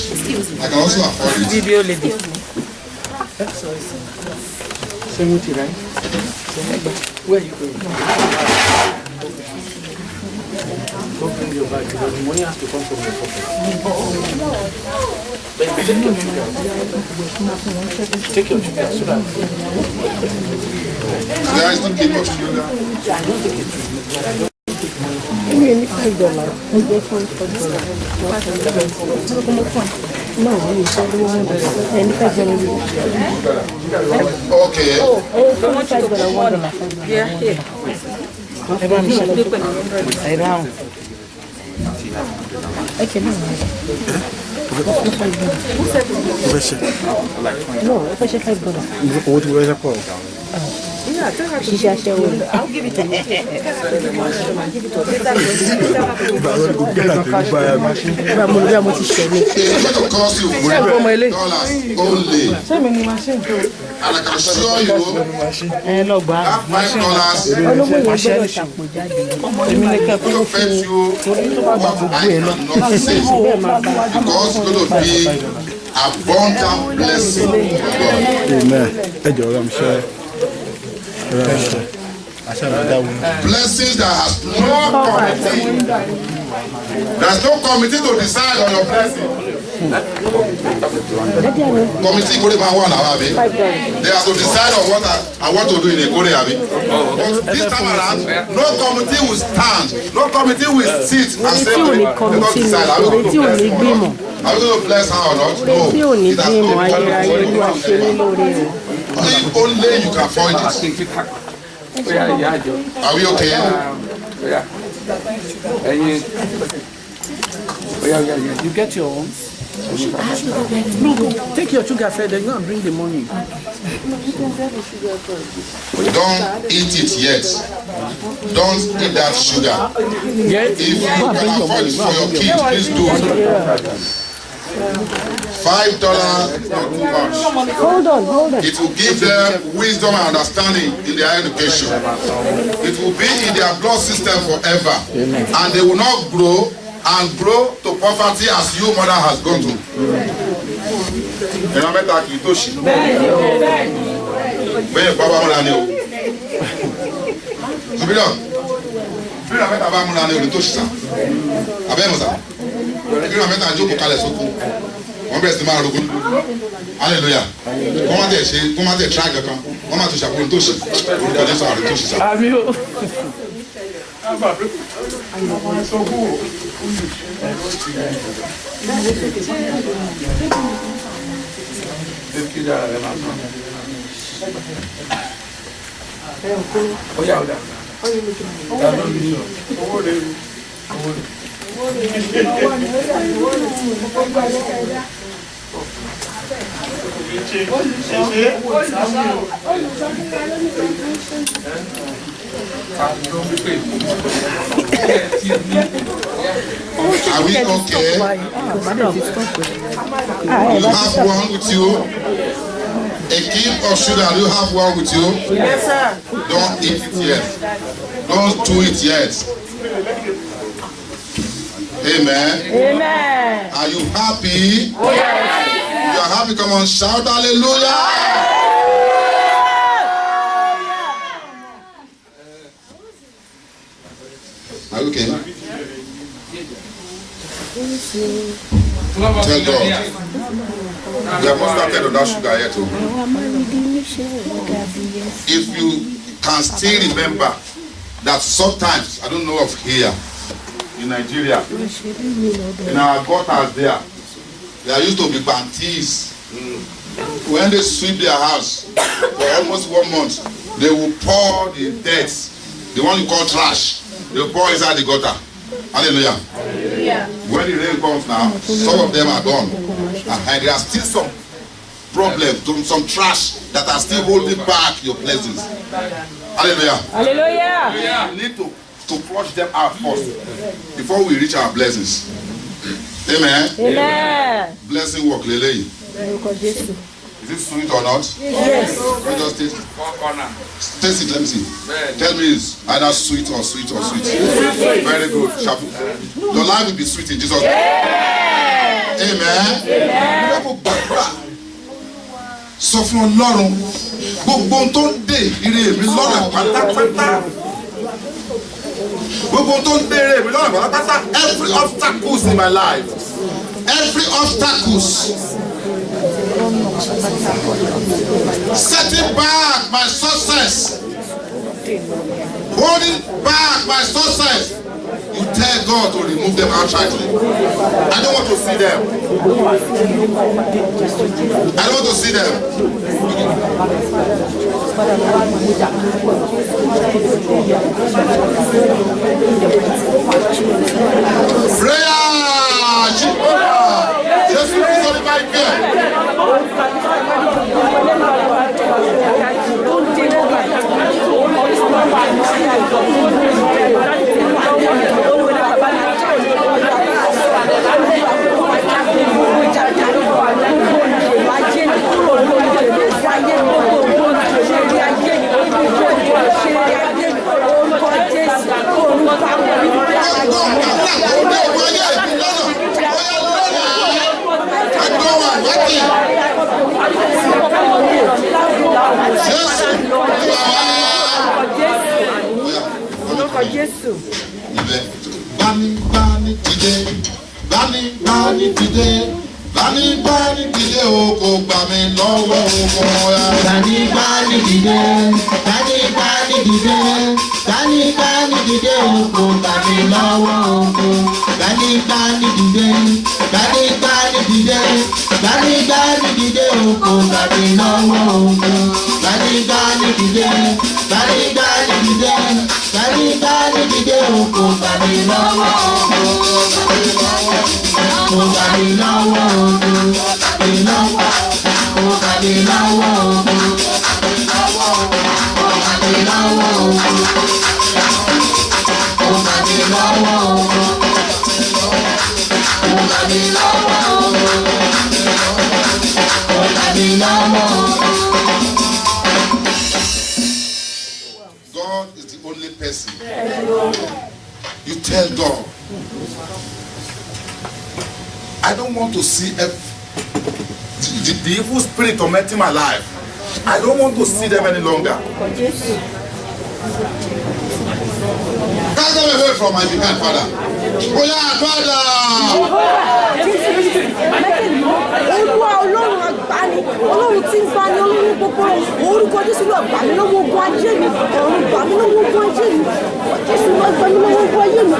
I can also afford it. Video lady. Where are you going? Don't bring your bag because the money has to come from your pocket. Take your sugar so that. Guys, the keep of sugar. Okay. I'll give it to you. It's going to cost you $5 only. And I can assure you, that $5 will fetch you what I cannot say. Because it's going to be abundant blessing from God. Amen. Blessings that has no committee. There's no committee to decide on your blessing. Committee Kore ma one Abi. They have to decide on what I want to do in a Kore Abi. But this time around, no committee will stand. No committee will sit and say, let us decide. Are we going to bless her or not? No. It has no committee. If only you can avoid it. Are we okay? You get your own. No, take your sugar first, then go and bring the money. Don't eat it yet. Don't eat that sugar. If you can afford it for your kids, please do. $5 is not too much. Hold on. It will give them wisdom and understanding in their education. It will be in their blood system forever. And they will not grow to poverty as your mother has gone to. Remember Kitoshi. Bẹ́ẹ̀ bàbá múra ni o. Zubidon. Bí ìrìn àmẹ́ta bá múra ni o lè tó ṣìṣà. Abẹ́ Musa. Bí ìrìn àmẹ́ta jókòó kalẹ̀ sóko. Wọ́n bẹ̀rẹ̀ sí máa rogun. Hallelujah. Kọ́ máa tẹ̀ tíráì kankan. Wọ́n máa tún ṣàkóso tó ṣì. Orúkọ Jésù àrùn tó ṣìṣà. Are we okay? You have one with you? A cube of sugar, do you have one with you? Yes, sir. Don't eat it yet. Don't do it yet. Amen. Amen. Are you happy? Yes. You are happy? Come on, shout hallelujah. Are you okay? Tell God. We have not started on that sugar yet. Oh. If you can still remember that sometimes, I don't know of here, in Nigeria, in our gutters there used to be bantees. When they sweep their house for almost 1 month, they will pour the dirt, the one you call trash, they will pour inside the gutter. Hallelujah. When the rain comes now, some of them are gone. And there are still some problems, some trash that are still holding back your blessings. Hallelujah. Hallelujah. We need to flush them out first before we reach our blessings. Amen. Amen. Blessing work, Lele. Is it sweet or not? Yes. Let us taste it. Taste it, let me see. Tell me it's either sweet or sweet or sweet. Very good. Shabu. Your life will be sweet in Jesus' name. Amen. Sọ fún Ọlọ́run gbogbo tó ń dè ire mi lọ́nà pátápátá. Gbogbo tó ń dè ire mi lọ́nà pátápátá. Every obstacles in my life. Every obstacles. Setting back my success. Holding back my success. You tell God to remove them outrightly. I don't want to see them. I don't want to see them. Prayer! Just focus on the mic here. Jésù. Bani dìde, bani dìde, bani dìde o kò gbà mí lọ́wọ́ ogun ya. Bani dìde, bani dìde, bani dìde o kò gbà mí lọ́wọ́ ogun. Bani dìde, bani dìde, bani dìde o kò gbà mí lọ́wọ́ ogun. Bani dìde, bani dìde, bani dìde o kò gbà mí lọ́wọ́ ogun. Kò gbà mí lọ́wọ́ ogun. Kò gbà mí lọ́wọ́ ogun. Kò gbà mí lọ́wọ́ ogun. Kò gbà mí lọ́wọ́ ogun. Kò gbà mí lọ́wọ́ ogun. Kò gbà mí lọ́wọ́ ogun. God is the only person. You tell God, I don't want to see the evil spirit tormenting my life. I don't want to see them any longer. Cast them away from my behind, Father. Oh yeah, Father. Olúwa Ọlọ́run àgbáni, Ọlọ́run tí ń gbani, Ọlọ́run gbogbo orúkọ Jésù ló gbà mí lọ́wọ́ ogun ayé mi, ọ̀run gbà mí lọ́wọ́ ogun ayé mi, Jésù ló gbà mí lọ́wọ́ ogun ayé mi.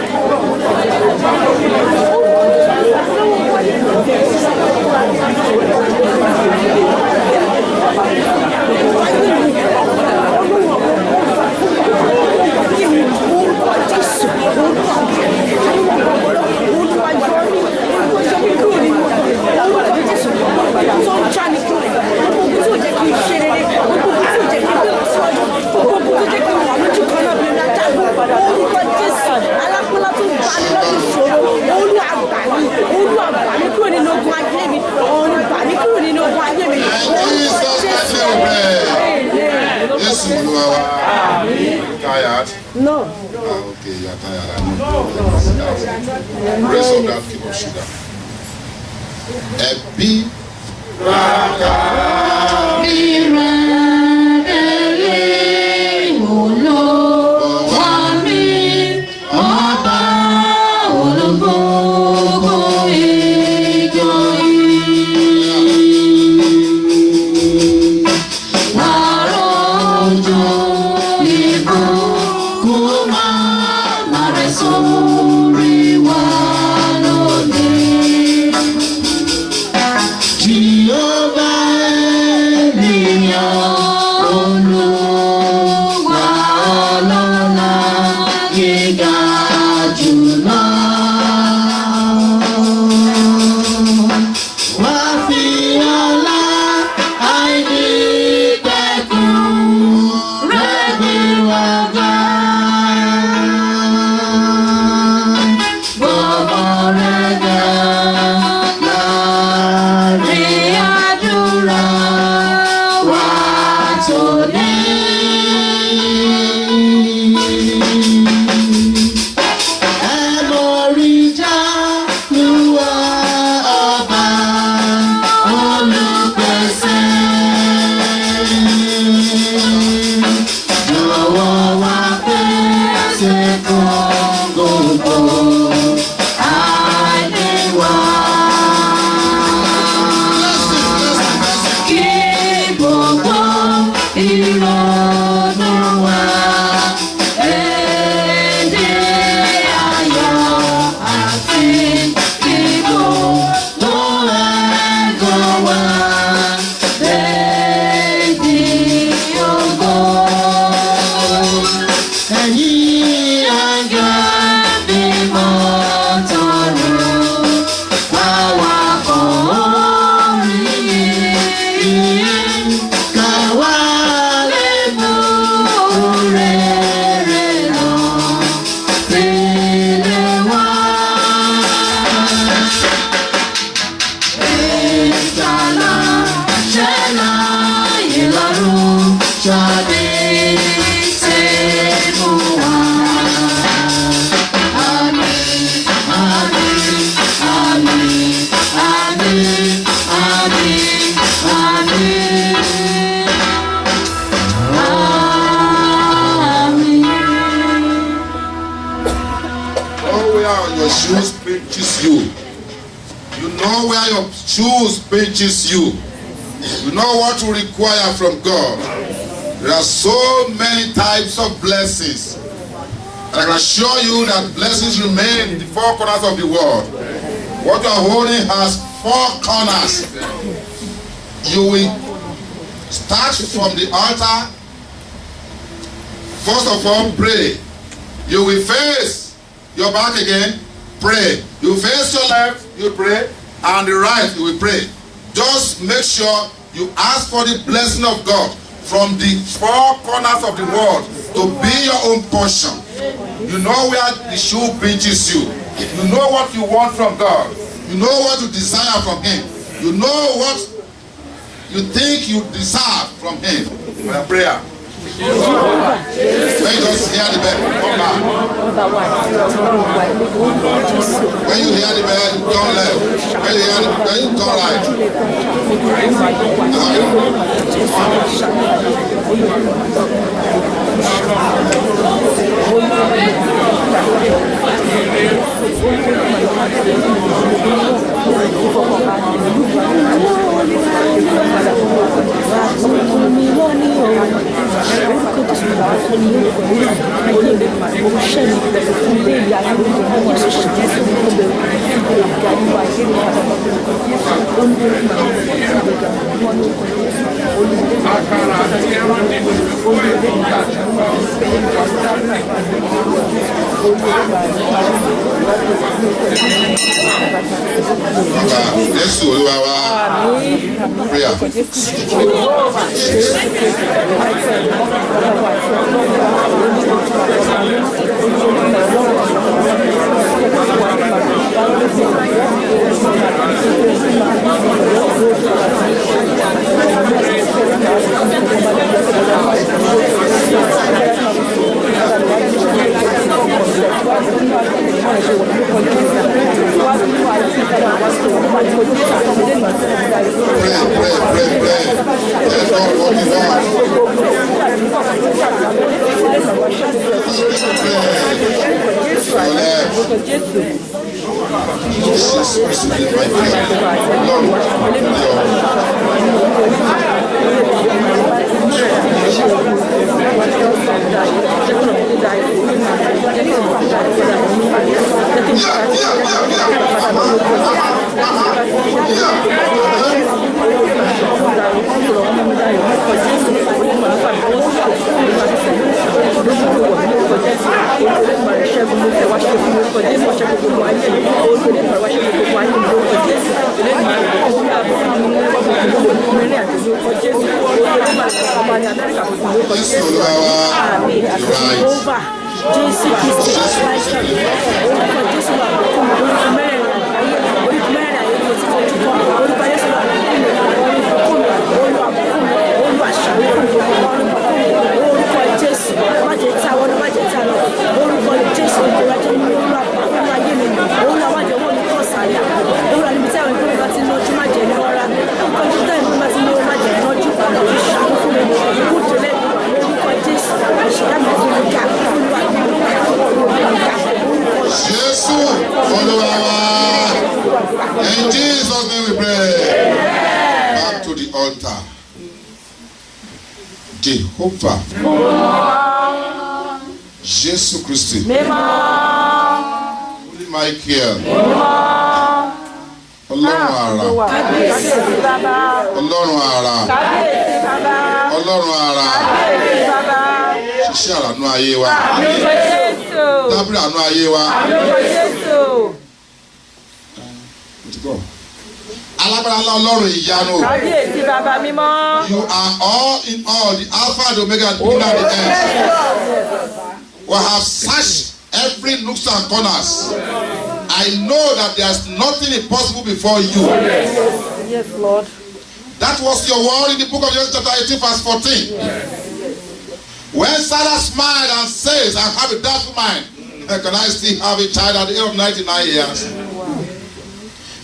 No. Okay, you are tired. I know. Rest of that cube of sugar. Ebi. Pinches you. You know what to require from God. There are so many types of blessings. And I can assure you that blessings remain in the four corners of the world. What you are holding has four corners. You will start from the altar. First of all, pray. You will face your back again, pray. You face your left, you pray. And the right, you will pray. Just make sure you ask for the blessing of God from the four corners of the world to be your own portion. You know where the shoe pinches you. You know what you want from God. You know what you desire from Him. You know what you think you deserve from Him. For prayer. When you just hear the bell, come back. When you hear the bell, turn left. When you hear the bell, turn right. Yes, prayer. In Jesus' name we pray. Back to the altar. Jehovah. Jesus Christ. Holy Michael. Ọlọ́run àrà. Ọlọ́run àrà. Ọlọ́run àrà. Ṣiṣẹ́ àrà nú ayé wa. Dábìrì àánú ayé wa. Alágbára ńlá Ọlọ́run ìyanu. You are all in all, the Alpha and the Omega, and the beginning and the end. We have searched every nooks and corners. I know that there is nothing impossible before you. Yes, Lord. That was your word in the book of Genesis chapter 18 verse 14. When Sarah smiled and says, I have a doubtful mind, can I still have a child at the age of 99 years?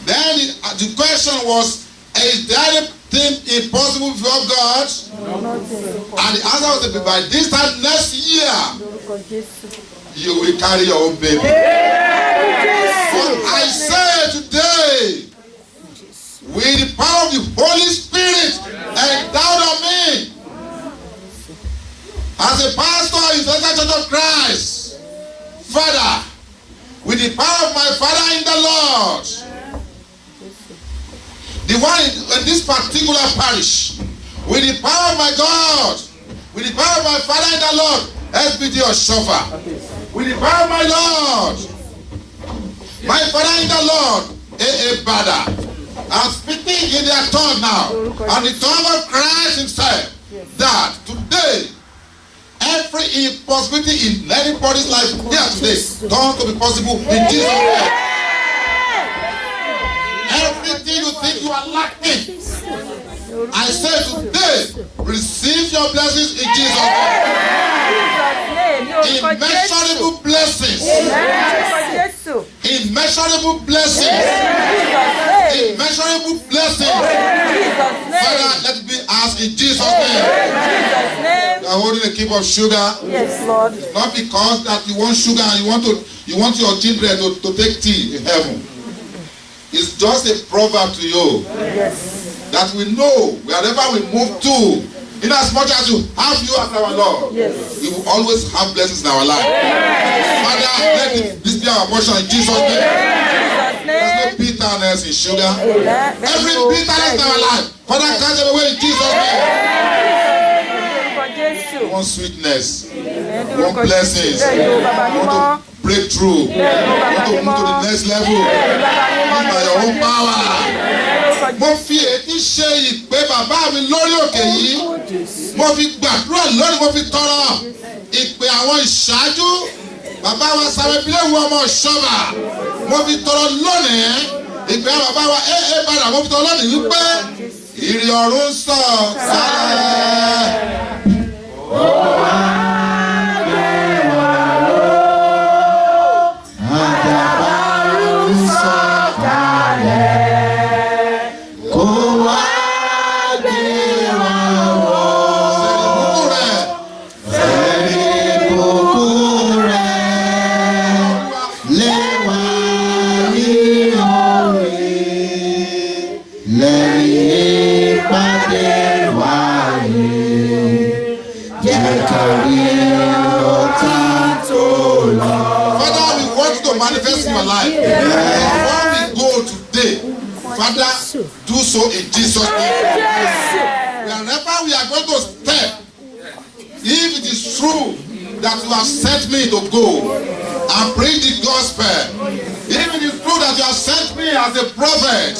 Then the question was, is there anything impossible before God? And the answer was, by this time next year, you will carry your own baby. But I say today, with the power of the Holy Spirit endowed on me, as a pastor in the Church of Christ, Father, with the power of my Father in the Lord, the one in this particular parish, with the power of my God, with the power of my Father in the Lord, SBD Oshofa, with the power of my Lord, my Father in the Lord, A.A. Bada, I'm speaking in their tongue now, and the tongue of Christ himself, that today, every impossibility in anybody's life here today turns to be possible in Jesus' name. Everything you think you are lacking, I say today, receive your blessings in Jesus' name. Immeasurable blessings. Immeasurable blessings. Immeasurable blessings. Father, let it be asked in Jesus' name. You are holding a cube of sugar. Yes, Lord. Not because that you want sugar and you want your children to take tea in heaven. It's just a proverb to you. Yes. That we know wherever we move to, in as much as you have you as our Lord, yes, we will always have blessings in our life. Father, let this be our portion in Jesus' name. There's no bitterness in sugar. Every bitterness in our life, Father, cast them away in Jesus' name. One sweetness, one blessings, want to break through, want to move to the next level by your own power. Mo fi èyí ṣe ìpè bàbá mi lórí òkè yìí. Mo fi gbàdúrà lónìí, mo fi tọrọ ìpè àwọn ìṣáájú. Bàbá wa sáré bílẹ̀ wọ ọmọ ṣọ́ba. Mo fi tọrọ lónìí ìpè bàbá wa A.A. Bada. Mo fi tọrọ lónìí wípé ìrì ọ̀run sọ̀ sálẹ̀. lẹ́yìn ìpàdé wáyé jẹ́ kárí ọ̀tá tó lọ. Father, we want to manifest in your life. Before we go today, Father, do so in Jesus' name. Wherever we are going to step, if it is true that you have sent me to go and preach the gospel, if it is true that you have sent me as a prophet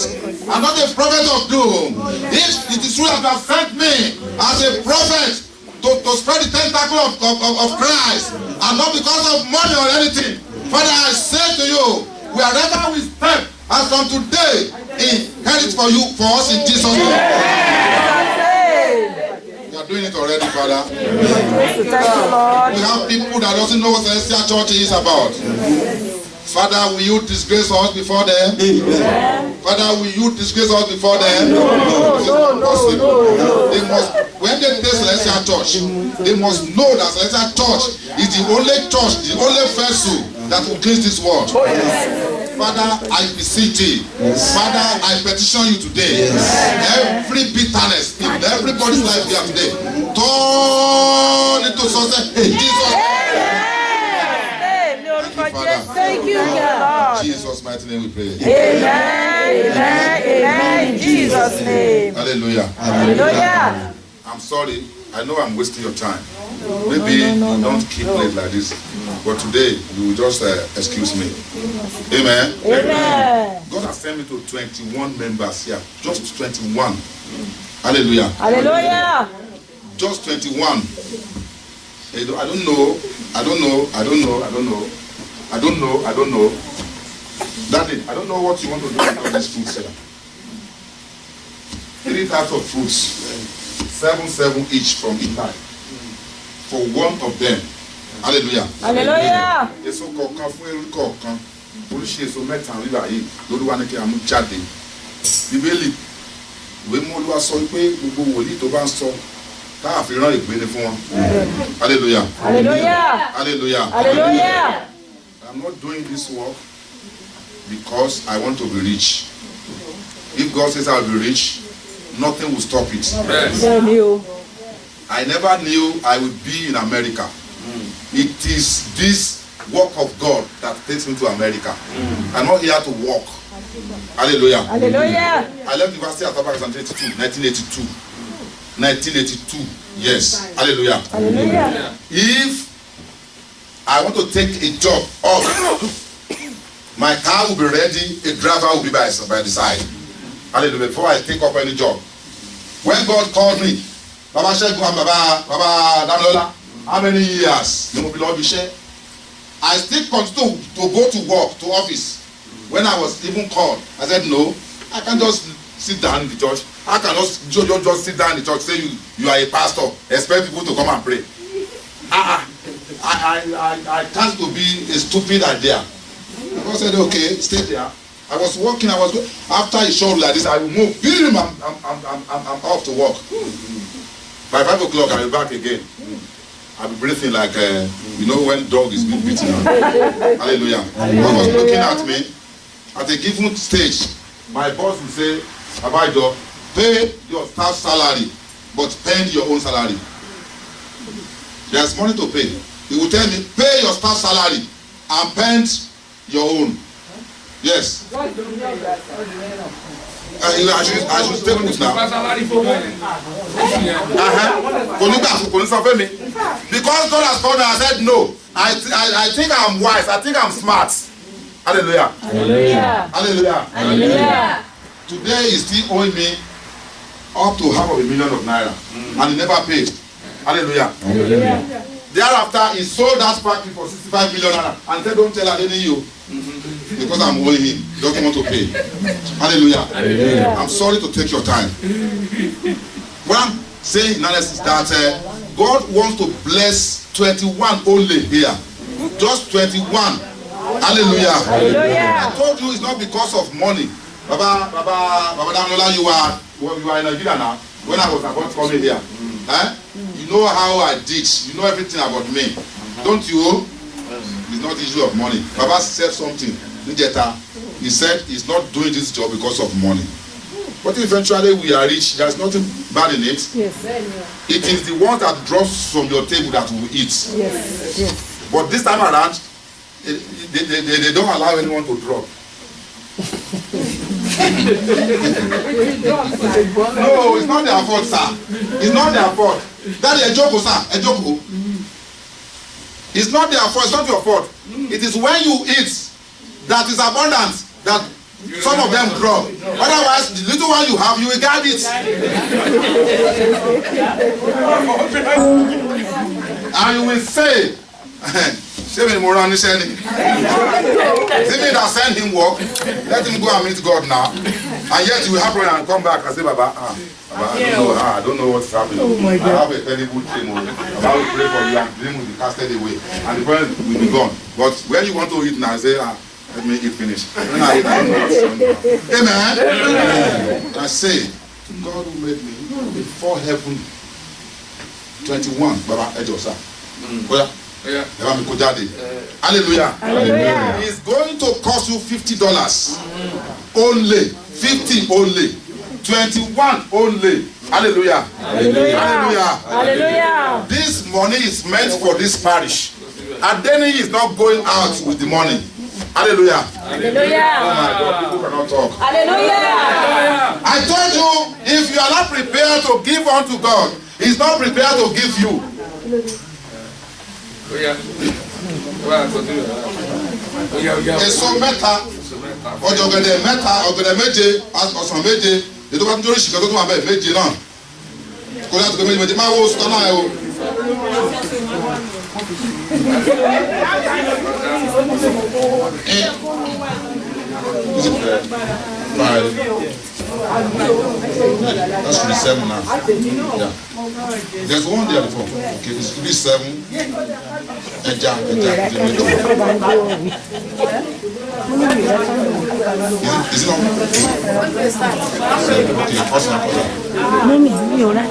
and not a prophet of doom, if it is true that you have sent me as a prophet to spread the tentacle of Christ and not because of money or anything, Father, I say to you, wherever we step, as from today, inherit for you, for us in Jesus' name. You are doing it already, Father. We have people that doesn't know what Celestial Church is about. Father, will you disgrace us before them? Father, will you disgrace us before them? No. They must, when they taste Celestial Church, they must know that Celestial Church is the only church, the only vessel that will cleanse this world. Father, I beseech thee. Father, I petition you today. Every bitterness in everybody's life here today, turn into success in Jesus' name. Thank you, God. In Jesus' mighty name we pray. Amen. In Jesus' name. Hallelujah. Hallelujah. I'm sorry. I know I'm wasting your time. Maybe you don't keep late like this. But today, you will just excuse me. Amen. Amen. God has sent me to 21 members here. Just 21. Hallelujah. Hallelujah. Just 21. I don't know. Daddy, I don't know what you want to do with all these fruits here. 3 types of fruits. 7 each from each type. For one of them. Hallelujah. Hallelujah. Èso kọ̀ọ̀kan fún irú kọ̀ọ̀kan. Oríṣi èso mẹ́ta nígbà yìí lórí wa ní kí a mú jáde. Bíbélì ìwé mú Olúwa sọ pé gbogbo wòlíì tó bá ń sọ káà fi rán ìgbéni fún wọn. Hallelujah. Hallelujah. Hallelujah. Hallelujah. I'm not doing this work because I want to be rich. If God says I'll be rich, nothing will stop it. I never knew I would be in America. It is this work of God that takes me to America. I'm not here to work. Hallelujah. Hallelujah. I left university at Tabak in 1982. Yes. Hallelujah. Hallelujah. If I want to take a job off, my car will be ready, a driver will be by the side. Hallelujah. Before I take up any job. When God called me, Baba Shegun and Baba Damilola, how many years? I still continue to go to work, to office. When I was even called, I said, no, I can't just sit down in the church. I cannot just sit down in the church, say you are a pastor, expect people to come and pray. I can't to be a stupid idea. I said, okay, stay there. I was working, after he showed like this, I will move. I'm off to work. By 5 o'clock, I'll be back again. I'll be breathing like, when dog is being beaten. Hallelujah. God was looking at me. At a given stage, my boss will say, Abaido, pay your staff salary, but spend your own salary. There's money to pay. He will tell me, pay your staff salary and spend your own. Yes. I should stay with now. Because God has called me, I said no. I think I'm wise. I think I'm smart. Hallelujah. Hallelujah. Hallelujah. Hallelujah. Today he still owing me up to $500,000 naira, and he never paid. Hallelujah. Hallelujah. Thereafter, he sold that factory for 65 million naira and said, don't tell you because I'm owing him. He doesn't want to pay. Hallelujah. Hallelujah. I'm sorry to take your time. What I'm saying now is that God wants to bless 21 only here. Just 21. Hallelujah. Hallelujah. I told you it's not because of money. Baba Damilola, you are in Nigeria now. When I was about to come in here, you know how I did. You know everything about me. Don't you? It's not the issue of money. Baba said something. He said he's not doing this job because of money. But eventually we are rich. There's nothing bad in it. Yes. It is the one that drops from your table that we eat. Yes. Yes. But this time around, they don't allow anyone to drop. No, it's not their fault, sir. It's not their fault. That is a joke, sir. A joke. It's not their fault. It's not your fault. It is when you eat that is abundant that some of them drop. Otherwise, the little one you have, you will guard it. And you will say, "Say me more on say me that send him work. Let him go and meet God now." And yet you will happen and come back and say, Baba, I don't know what's happening. Oh my God. I have a terrible dream. Baba will pray for you and dream will be casted away. And the problem will be gone. But when you want to eat now, say, let me eat finish. When I eat, I don't know what's happening. Amen. Amen. I say, to God who made me before heaven 21, Baba Ejosa. Hallelujah. Hallelujah. It's going to cost you $50 only. 50 only. 21 only. Hallelujah. Hallelujah. Hallelujah. Hallelujah. This money is meant for this parish. Adeni is not going out with the money. Hallelujah. Hallelujah. Oh my God, people cannot talk. Hallelujah. I told you, if you are not prepared to give unto God, He's not prepared to give you. Èso mẹ́ta, ọ̀jọ̀gẹ̀dẹ̀ mẹ́ta, ọ̀gẹ̀dẹ̀ méje, ọsàn méje, ètò bá tún torí ṣìkẹ́ tó tún wà bẹ́ẹ̀ méje náà. Kò láti pé méje máa wo oṣù tán náà ẹ o. That should be 7 now. Yeah. There's one there before. Okay, it should be 7. Is it not? Okay, what's that? Okay, what do you have?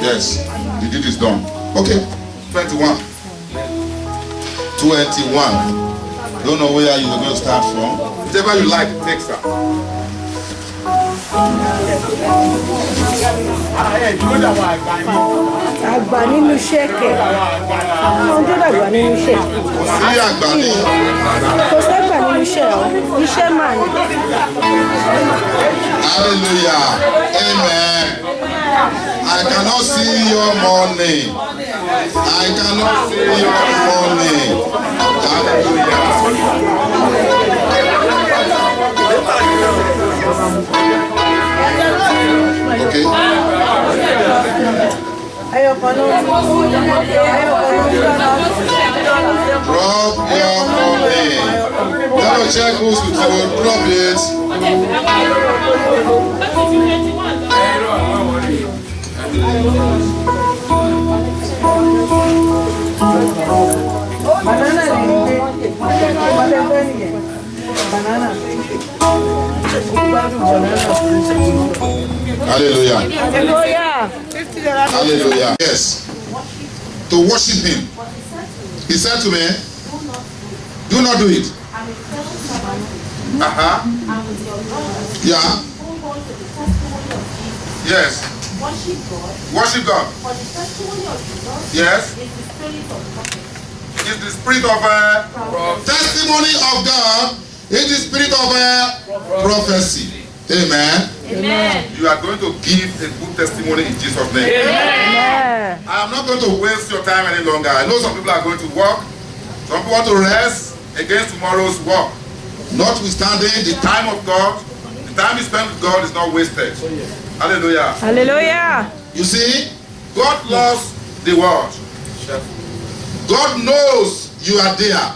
Yes, the deed is done. Okay, 21. 21. Don't know where you're going to start from. Whatever you like, take that. Àgbà nínú iṣẹ́ kẹ̀. Àwọn tó dàgbà nínú iṣẹ́. Sí àgbà ni. Kò sẹ́gbà nínú iṣẹ́ o. Iṣẹ́ máa ní. Hallelujah. Amen. I cannot see your money. I cannot see your money. Hallelujah. Okay. Drop your money. Let me check who's with you. Drop it. Hallelujah. Hallelujah. Yes. To worship him. He said to me, do not do it. Yeah. Yes. Worship God. Yes. It's the spirit of testimony of God. It's the spirit of prophecy. Amen. Amen. You are going to give a good testimony in Jesus' name. Amen. I am not going to waste your time any longer. I know some people are going to work. Some people want to rest against tomorrow's work. Notwithstanding, the time of God, the time you spend with God is not wasted. Hallelujah. Hallelujah. You see, God loves the world. God knows you are there.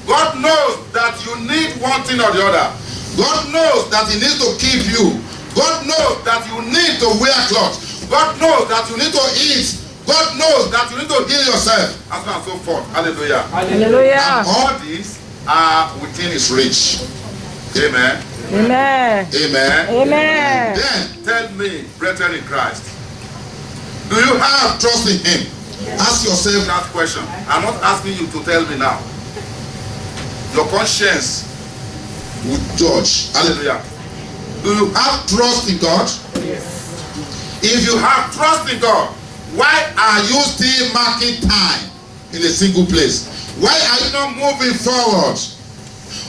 God knows that you need one thing or the other. God knows that he needs to keep you. God knows that you need to wear clothes. God knows that you need to eat. God knows that you need to heal yourself. And so on and so forth. Hallelujah. Hallelujah. And all these are within his reach. Amen. Amen. Amen. Amen. Then tell me, brethren in Christ, do you have trust in him? Ask yourself that question. I'm not asking you to tell me now. Your conscience will judge. Hallelujah. Do you have trust in God? Yes. If you have trust in God, why are you still marking time in a single place? Why are you not moving forward?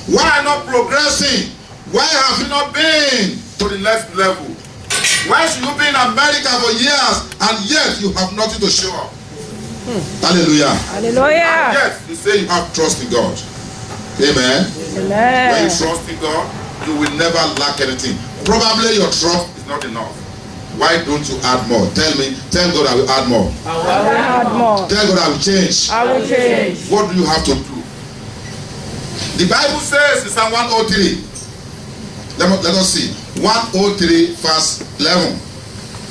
Why are you not progressing? Why have you not been to the next level? Why should you be in America for years and yet you have nothing to show up? Hallelujah. Hallelujah. And yes, you say you have trust in God. Amen. Amen. When you trust in God, you will never lack anything. Probably your trust is not enough. Why don't you add more? Tell God I will add more. I will add more. Tell God I will change. I will change. What do you have to do? The Bible says in Psalm 103. Let us see. 103 verse 11.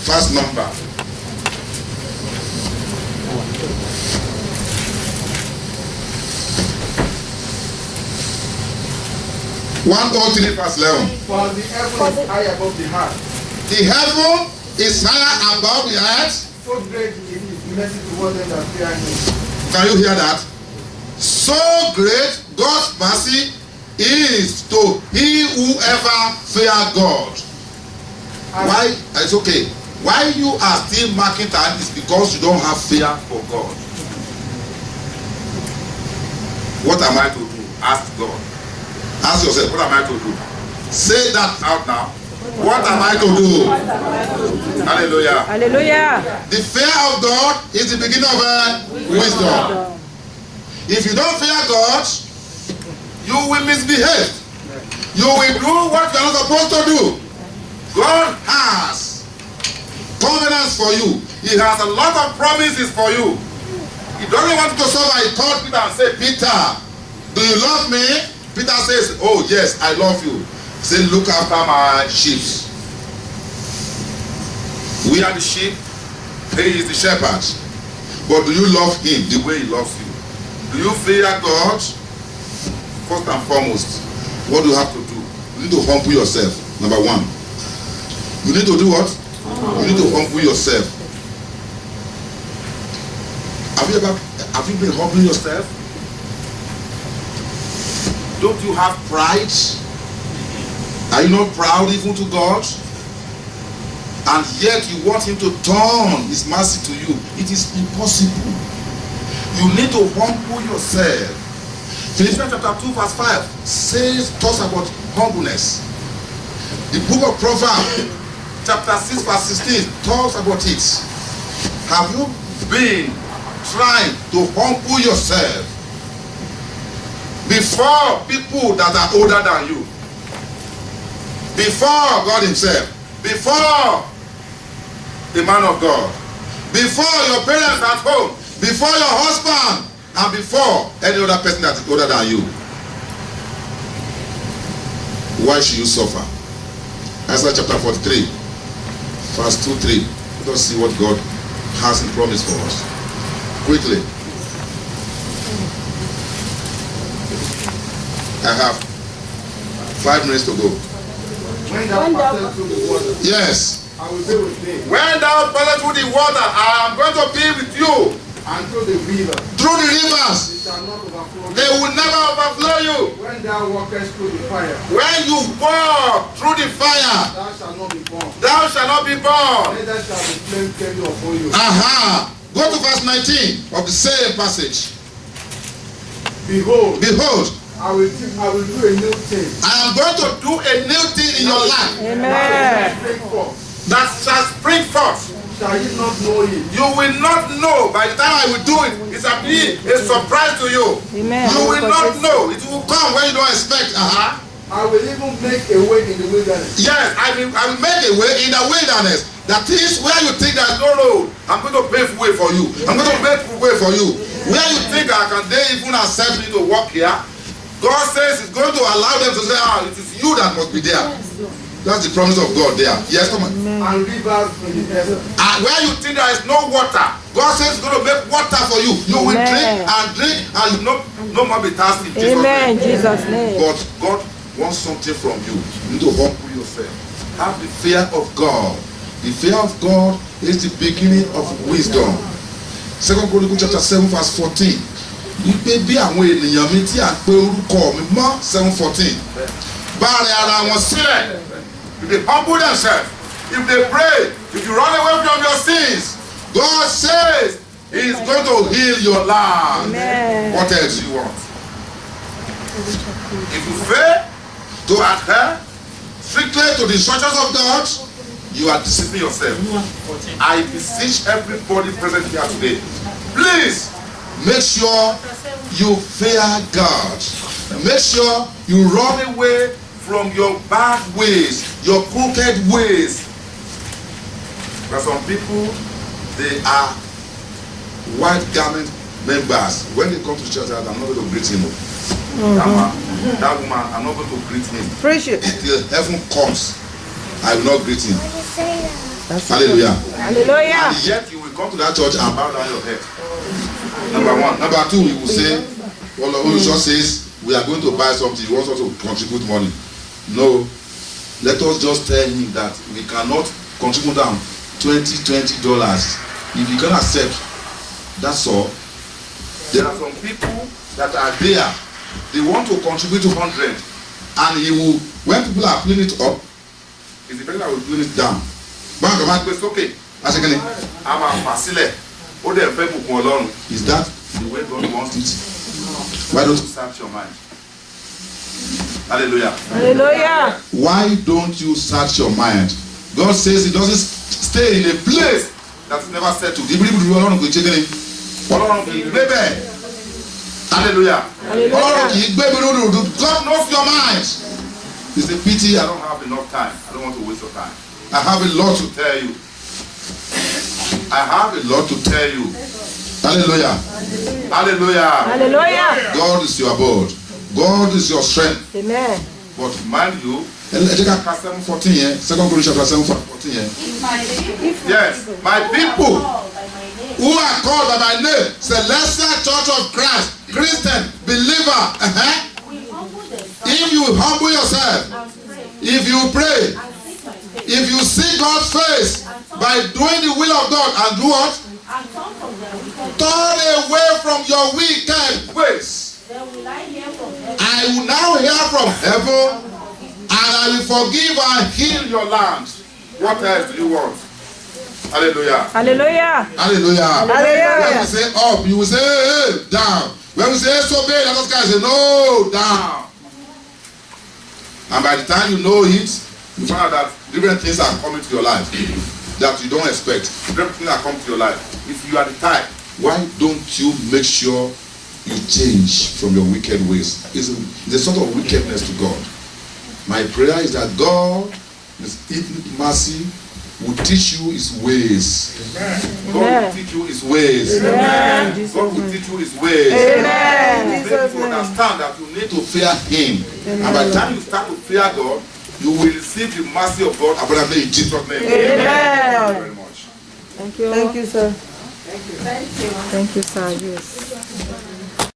First number. 103 verse 11. For the heaven is high above the earth. The heaven is higher above the earth. So great is his mercy toward them that fear him. Can you hear that? So great God's mercy is to he whoever fear God. Why? It's okay. Why you are still marking time is because you don't have fear for God. What am I to do? Ask God. Ask yourself, what am I to do? Say that out now. What am I to do? Hallelujah. Hallelujah. The fear of God is the beginning of wisdom. If you don't fear God, you will misbehave. You will do what you are not supposed to do. God has covenants for you. He has a lot of promises for you. He doesn't want you to suffer. He told Peter and said, Peter, do you love me? Peter says, oh yes, I love you. He said, look after my sheep. We are the sheep. He is the shepherd. But do you love him the way he loves you? Do you fear God? First and foremost, what do you have to do? You need to humble yourself. Number one. You need to do what? You need to humble yourself. Have you been humbling yourself? Don't you have pride? Are you not proud even to God? and yet you want him to turn his mercy to you. It is impossible. You need to humble yourself. Philippians chapter 2 verse 5 talks about humbleness. The book of Proverbs chapter 6 verse 16 talks about it. Have you been trying to humble yourself before people that are older than you, before God himself, before the man of God, before your parents at home, before your husband, and before any other person that is older than you? Why should you suffer? Isaiah chapter 43 verse 2-3. Let us see what God has in promise for us quickly. I have 5 minutes to go. When thou passest through the water, Yes. I will be with thee. When thou passest through the water, I am going to be with you. And through the river, Through the rivers, it shall not overflow they thee. will never overflow you. When thou walkest through the fire, When you walk through the fire, thou shalt not be burned. thou shalt not be burned. Neither shall the flame kindle upon you. Aha. Go to verse 19 of the same passage. Behold, Behold, I will do a new thing. I am going to do a new thing in your life Amen. Bring forth. that shall spring forth. Shall ye not know it? You will not know. By the time I will do it, it shall be a surprise to you. Amen. You will not know. It will come when you don't expect. I will even make a way in the wilderness. Yes, I will make a way in the wilderness. That is where you think there is no road. I'm going to pave way for you. I'm going to make way for you. Where you think I can they even accept me to walk here, God says He's going to allow them to say, it is you that must be there. That's the promise of God there. Yes, come on. And rivers in the desert. And where you think there is no water, God says He's going to make water for you. You will drink and you no more be thirsty. in Jesus' Amen. name. Jesus' name. But God wants something from you. You need to humble yourself. Have the fear of God. The fear of God is the beginning of wisdom. 2 Chronicles chapter 7 verse 14. Wípé bí àwọn ènìyàn mi tí a pè orúkọ mi mọ́ 7:14. Bá rẹ ara wọn sílẹ̀. If they humble themselves, if they pray, if you run away from your sins, God says He is going to heal your land. Amen. What else do you want? If you fail to adhere strictly to the instructions of God, you are deceiving yourself. I beseech everybody present here today, please make sure you fear God. Make sure you run away from your bad ways, your crooked ways. There are some people, they are white garment members. When they come to church, I'm not going to greet him. That woman, I'm not going to greet him. Preach it. Until heaven comes, I will not greet him. Hallelujah. Hallelujah. And yet you will come to that church and bow down your head. Number one. Number two, we will say, well, Olusho says, we are going to buy something. He wants us to contribute money. No. Let us just tell him that we cannot contribute down $20. If you can accept, that's all. There are some people that are there. They want to contribute 200, and he will, when people are pulling it up, it's the person that will pull it down. Bank of man, it's okay. That's again. I'm a facile. Is that the way God wants it? Why don't you search your mind? Hallelujah. Hallelujah. Why don't you search your mind? God says He doesn't stay in a place that's never settled. Hallelujah. God knows your mind. It's a pity I don't have enough time. I don't want to waste your time. I have a lot to tell you. I have a lot to tell you. Hallelujah. Hallelujah. Hallelujah. God is your abode. God is your strength. Amen. But mind you, 7:14 here, 2 Corinthians chapter 7:14 here. Yes, my people who are called by my name, Celestial Church of Christ, Christian, believer. If you humble yourself, if you pray, if you seek God's face by doing the will of God and do what? Turn away from your wicked ways. I will now hear from heaven, and I will forgive and heal your land. What else do you want? Hallelujah. Hallelujah. Hallelujah. Hallelujah. When we say up, you will say hey, down. When we say disobey, the other guy say no, down. And by the time you know it, you find out that different things are coming to your life that you don't expect. Different things are coming to your life. If you are the type, why don't you make sure you change from your wicked ways? It's a sort of wickedness to God. My prayer is that God, His infinite mercy, will teach you His ways. Amen. God will teach you His ways. Amen. God will teach you His ways. Amen. Make you understand that you need to fear Him. Amen. And by the time you start to fear God, you will receive the mercy of God abundantly in Jesus' name. Amen. Thank you very much. Thank you. Thank you, sir. Thank you. Thank you, sir. Yes.